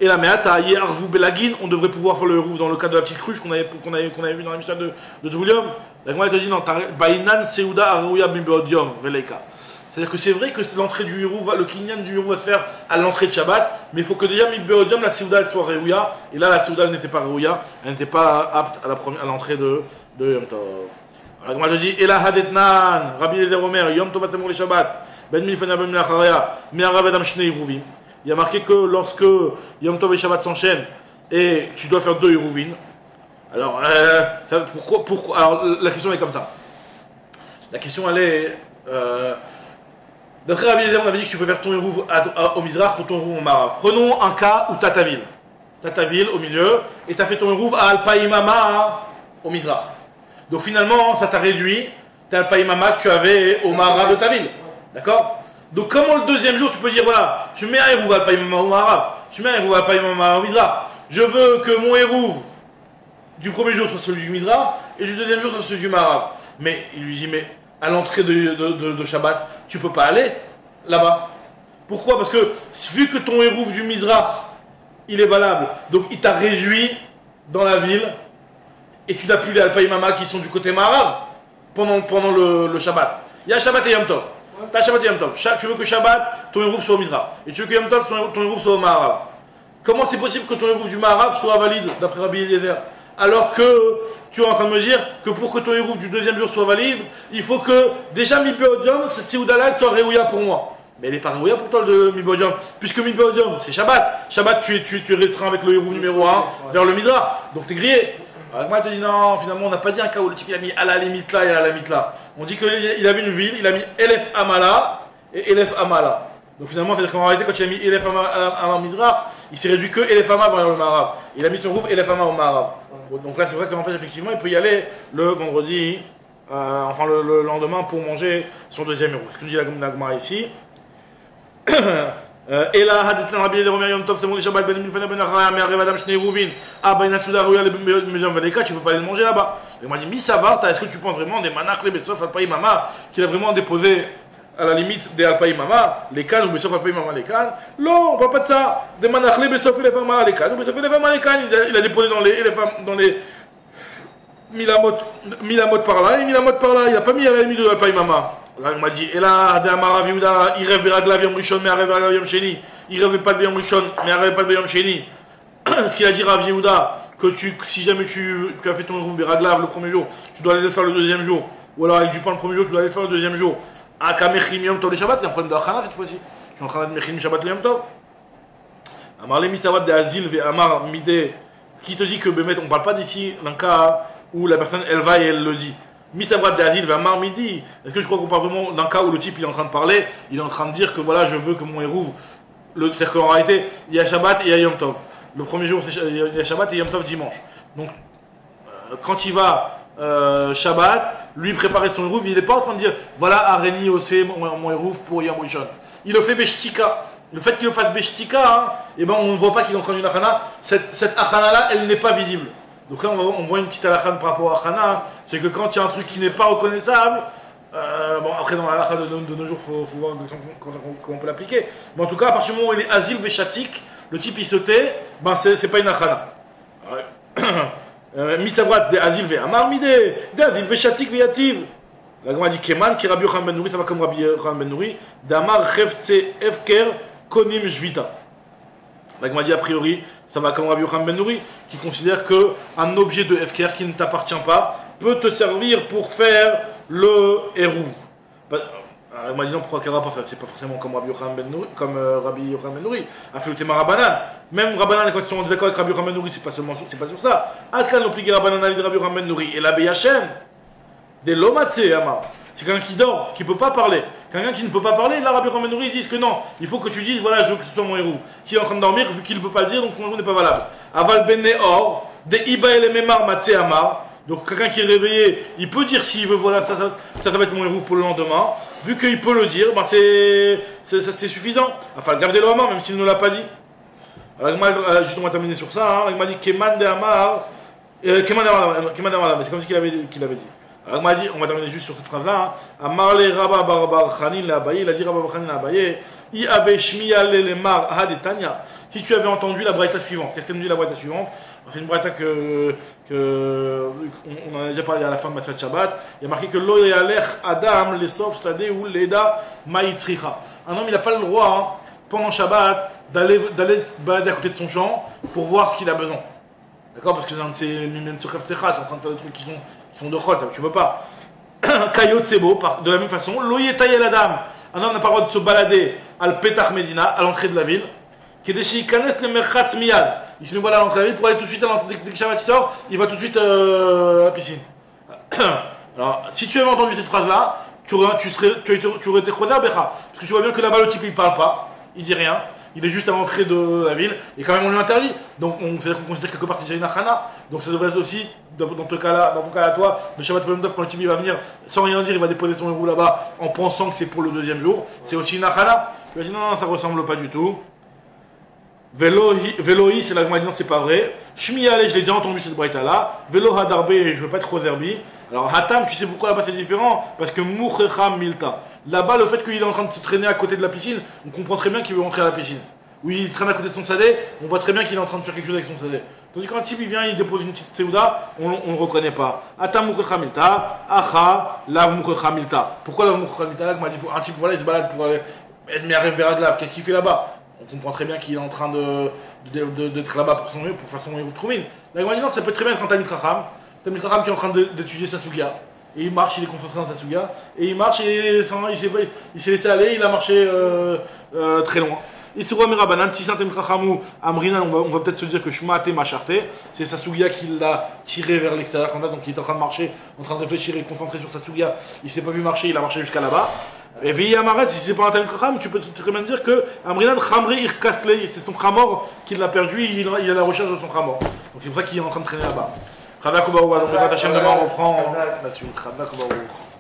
Speaker 1: Et la Meata, Arvou Belagin, on devrait pouvoir faire le Hérouv dans le cadre de la petite cruche qu'on avait vu dans la Mishnah de Tvulium. La Gemara te dit, non, Bainan Seuda Arouya Bimbodium, Veleika. C'est-à-dire que c'est vrai que l'entrée du Hérouv, le kinyan du Hérouv va se faire à l'entrée de Shabbat, mais il faut que déjà Mibbeodium, la Seuda, elle soit Réouya, et là la Seuda n'était pas Réouya, elle n'était pas apte à l'entrée de Yom Tov. Alors moi je dis, Ela Hadetnan, Rabbi Eliezer Omer, Yom Tov Atzemur le Shabbat, Ben Milfana Ben Milacharia, Me'arav Adam Shnei Hérouvim. Il y a marqué que lorsque Yom Tov et Shabbat s'enchaînent, et tu dois faire 2 Hérouvim, alors pourquoi alors la question est comme ça. La question elle est. D'après Rabbi Eliezer, on avait dit que tu peux faire ton Hérouv au Mizrach ou ton Hérouv au Marav. Prenons un cas où tu as ta ville. Tu as ta ville au milieu et tu as fait ton Hérouv à Alpaïmama au Mizrach. Donc finalement, ça t'a réduit, t'as Alpaïmama que tu avais au Maharav de ta ville. D'accord? Donc comment le deuxième jour, tu peux dire, voilà, je mets un Hérouv Alpaïmama au Maharav, je mets un Hérouv Alpaïmama au Mizrach, je veux que mon Hérouv du premier jour soit celui du Mizrach, et du deuxième jour soit celui du Maharav. Mais il lui dit, mais à l'entrée de Shabbat, tu peux pas aller là-bas. Pourquoi? Parce que vu que ton Hérouv du Mizrach, il est valable, donc il t'a réduit dans la ville, et tu n'as plus les Alpaïmama qui sont du côté Maharav pendant le Shabbat. Il y a Shabbat et Yom Tov. Tu as Shabbat et Yom Tov. Tu veux que Shabbat, ton Hérouv soit au Mizrach. Et tu veux que Yom Tov, ton Hérouv soit au Maharav. Comment c'est possible que ton Hérouv du Maharav soit valide, d'après Rabbi Eliezer? Alors que tu es en train de me dire que pour que ton Hérouv du deuxième jour soit valide, il faut que déjà Mibéodium, cette Sioudalal soit Réouya pour moi. Mais elle n'est pas Réouya pour toi le Mibéodium, puisque Mibéodium c'est Shabbat. Shabbat tu es restreint avec le Hérouv numéro 1 vers le Mizrach. Donc tu es grillé. Alors moi, elle te dit non, finalement, on n'a pas dit un cas où le type il a mis à la limite là et à la limite là. On dit qu'il avait une ville, il a mis Elef Amala et Elef Amala. Donc finalement, c'est-à-dire qu'en réalité, quand il a mis Elef Amala Mizrach, il s'est réduit que Elef Amala vers le Maharav. Il a mis son rouf Elef Amala au Maharav. Donc là, c'est vrai qu'en fait, effectivement, il peut y aller le vendredi, enfin le lendemain pour manger son deuxième héros. Ce que nous dit la Gemara ici. Et là, Haditlan Rabbi Eliezer Yom Tov, c'est mon Shabbat Ben Milfana Ben Achaya, mais Adam Shnei Rouvin, Ben Atsuda Rouya, les Mezom Valeka, tu peux pas aller le manger là-bas. Il m'a dit, mi ça va, est-ce que tu penses vraiment des Manach, les Bessof, Alpaïmama, qu'il a vraiment déposé à la limite des Alpaïmama, les cannes ou Bessof Alpaïmama, les cannes? Non, on parle pas de ça. Des Manach, les Bessof et les femmes, les cannes, ou Bessof et les femmes, les cannes, il a déposé dans les Milamot par là et Milamot par là, il n'a pas mis à la limite de Alpaïmama. Là, on m'a dit, et là, Amar Raviouda, il rêve Beraglav Yom Rishon, mais il rêve Beraglav Yom Sheni. Il rêve pas de Yom Rishon, mais il rêve pas de Yom Sheni. Ce qu'il a dit Rav Yehuda, que si jamais tu as fait ton Hérouv Beraglav le premier jour, tu dois aller le faire le deuxième jour. Ou alors avec du pain le premier jour, tu dois aller le faire le deuxième jour. Akamechim Yom Tov le Shabbat, c'est un problème de Achana cette fois-ci. Je suis en train de Mechim Shabbat le Yom Tov. Amar le Misavat de Azil ve Amar Midé, qui te dit que Bémet, on ne parle pas d'ici d'un cas où la personne elle va et elle le dit. Misavrat d'Azil va mar midi. Est-ce que je crois qu'on parle vraiment d'un cas où le type il est en train de parler, il est en train de dire que voilà, je veux que mon Hérouv, c'est qu'en réalité, il y a Shabbat et il y a Yom Tov. Le premier jour, il y a Shabbat et Yom Tov dimanche. Donc, quand il va Shabbat, lui préparer son Hérouv, il n'est pas en train de dire voilà, Areni Ose, mon Hérouv pour Yom Rishon. Il le fait Beshtika. Le fait qu'il le fasse Beshtika, hein, et ben on ne voit pas qu'il est en train d'une Achana. Cette Achana-là, elle n'est pas visible. Donc là, on voit une petite halakha par rapport à Achana, c'est que quand il y a un truc qui n'est pas reconnaissable, bon, après dans la halakha de nos jours, il faut voir comment on peut l'appliquer. Mais en tout cas, à partir du moment où il est Azil Veshatik, le type il se tait, ben c'est pas une Achana. Misavrat de Azil Ve Amar Mide, de Azil Veshatik Veyativ. La Gemara dit Keman, qui Rabbi Yochanan ben Nouri, ça va comme Rabbi Yochanan ben Nouri, Damar Cheftse Efker Konim Jvita. La Gemara dit a priori, ça va comme Rabbi Yochanan ben Nouri, qui considère qu'un objet de Efker qui ne t'appartient pas peut te servir pour faire le Hérouv. Elle m'a dit non, pourquoi quel rapport? C'est pas forcément comme Rabbi Yochanan ben Nouri, comme Rabbi Yochanan ben Nouri. A fait le thème Rabbanan. Même Rabbanan, quand ils sont d'accord avec Rabbi Yochanan ben Nouri, c'est pas sur ça. Atkan obligé Rabbanan Ali de Rabbi Yochanan ben Nouri. Et la Beyachem, des Lomatse Amar. C'est quelqu'un qui dort, qui ne peut pas parler. Quelqu'un qui ne peut pas parler, là, Rabbi Yochanan ben Nouri, ils disent que non, il faut que tu dises, voilà, je veux que ce soit mon Hérouv. S'il est en train de dormir, vu qu'il ne peut pas le dire, donc son Hérouv n'est pas valable. Aval ben Neor, des Iba et Memar Matse Amar. Donc quelqu'un qui est réveillé, il peut dire s'il veut, voilà, ça va être mon Hérouv pour le lendemain. Vu qu'il peut le dire, ben c'est suffisant. Enfin, gardez le Amar, même s'il ne l'a pas dit. Alors, justement, on va terminer sur ça. Hein. Il m'a dit Keman de Amar. Keman de Amar, mais c'est comme ce qu'il avait dit. Alors, il m'a dit, on va terminer juste sur cette phrase-là. Amar le Rabba Bar Chanin la Abaye, il a dit Rabba Bar Chanin la Abaye, I avait Shmiya le Mar Had et Tanya. Si tu avais entendu la braïta suivante, qu'est-ce qu'elle nous dit la braïta suivante? C'est une braïta on en a déjà parlé à la fin de Matzat Shabbat. Il y a marqué que Lo Yalech Adam le Sof Stade ou Leda Maïtricha. Un homme, il n'a pas le droit, hein, pendant Shabbat, d'aller se balader à côté de son champ pour voir ce qu'il a besoin. D'accord? Parce que c'est un de ces Mimem Tsukhaf Sechat, en train de faire des trucs qui sont de chol, tu veux pas. Kayot Sebo, de la même façon, Loyetayel Adam, un homme n'a pas le droit de se balader à l'Petach Medina, à l'entrée de la ville. Kedeshi Kanes le Merchatz Miyad, il se met voilà à l'entrée de la ville pour aller tout de suite à l'entrée, dès que Shabbat sort, il va tout de suite à la piscine. Alors, si tu avais entendu cette phrase-là, tu aurais été Khoda Becha, parce que tu vois bien que là-bas le type il parle pas, il dit rien, il est juste à l'entrée de la ville, et quand même on lui interdit. Donc on considère quelque part qu'il y a une achana. Donc ça devrait être aussi, dans ton cas à toi, le Shabbat Yom Tov, quand le type il va venir sans rien dire, il va déposer son héros là-bas en pensant que c'est pour le deuxième jour. C'est aussi une achana. Il va dire non, ça ressemble pas du tout. Velohi, c'est la Gemara, c'est pas vrai. Shmi Ale, je l'ai déjà entendu cette braïta là. Velo Hadarbe, je veux pas être trop zerbi. Alors Hatam, tu sais pourquoi là-bas c'est différent? Parce que Mouchecham Milta. Là-bas, le fait qu'il est en train de se traîner à côté de la piscine, on comprend très bien qu'il veut rentrer à la piscine. Oui, il traîne à côté de son sadé, on voit très bien qu'il est en train de faire quelque chose avec son sadé. Tandis qu'un type il vient, il dépose une petite seouda, on ne reconnaît pas. Hatam Mouchecham Milta, Acha, Lav Mouchecham Milta. Pourquoi Lav Mouchecham Milta? Là, un type, voilà, il se balade pour aller. Mais Aref Beradlav, qu'est-ce qu'il fait là-bas? On comprend très bien qu'il est en train d'être là-bas pour faire son Yevut Troumine. La Gemara dit non, ça peut être très bien être un Talmid Chacham. Talmid Chacham qui est en train d'étudier sa Sugia. Et il marche, il est concentré dans sa Sugia. Et il marche et il s'est laissé aller, il a marché très loin. Itzurua Merabanan, si c'est un Talmid Chacham ou Amrinan, on va peut-être se dire que Shmate Macharte, c'est sa Sugia qui l'a tiré vers l'extérieur. Donc il est en train de marcher, en train de réfléchir et concentré sur sa Sugia. Il ne s'est pas vu marcher, il a marché jusqu'à là-bas. Et Via Maret, si c'est pas un Talmid Chacham, tu peux très bien dire que Amrinan Khamri Irkasle, c'est son Khamor qui l'a perdu, il est à la recherche de son Khamor. Donc c'est pour ça qu'il est en train de traîner là-bas. Khadakou Baruch, on reprend la suite. Khadakou Baruch.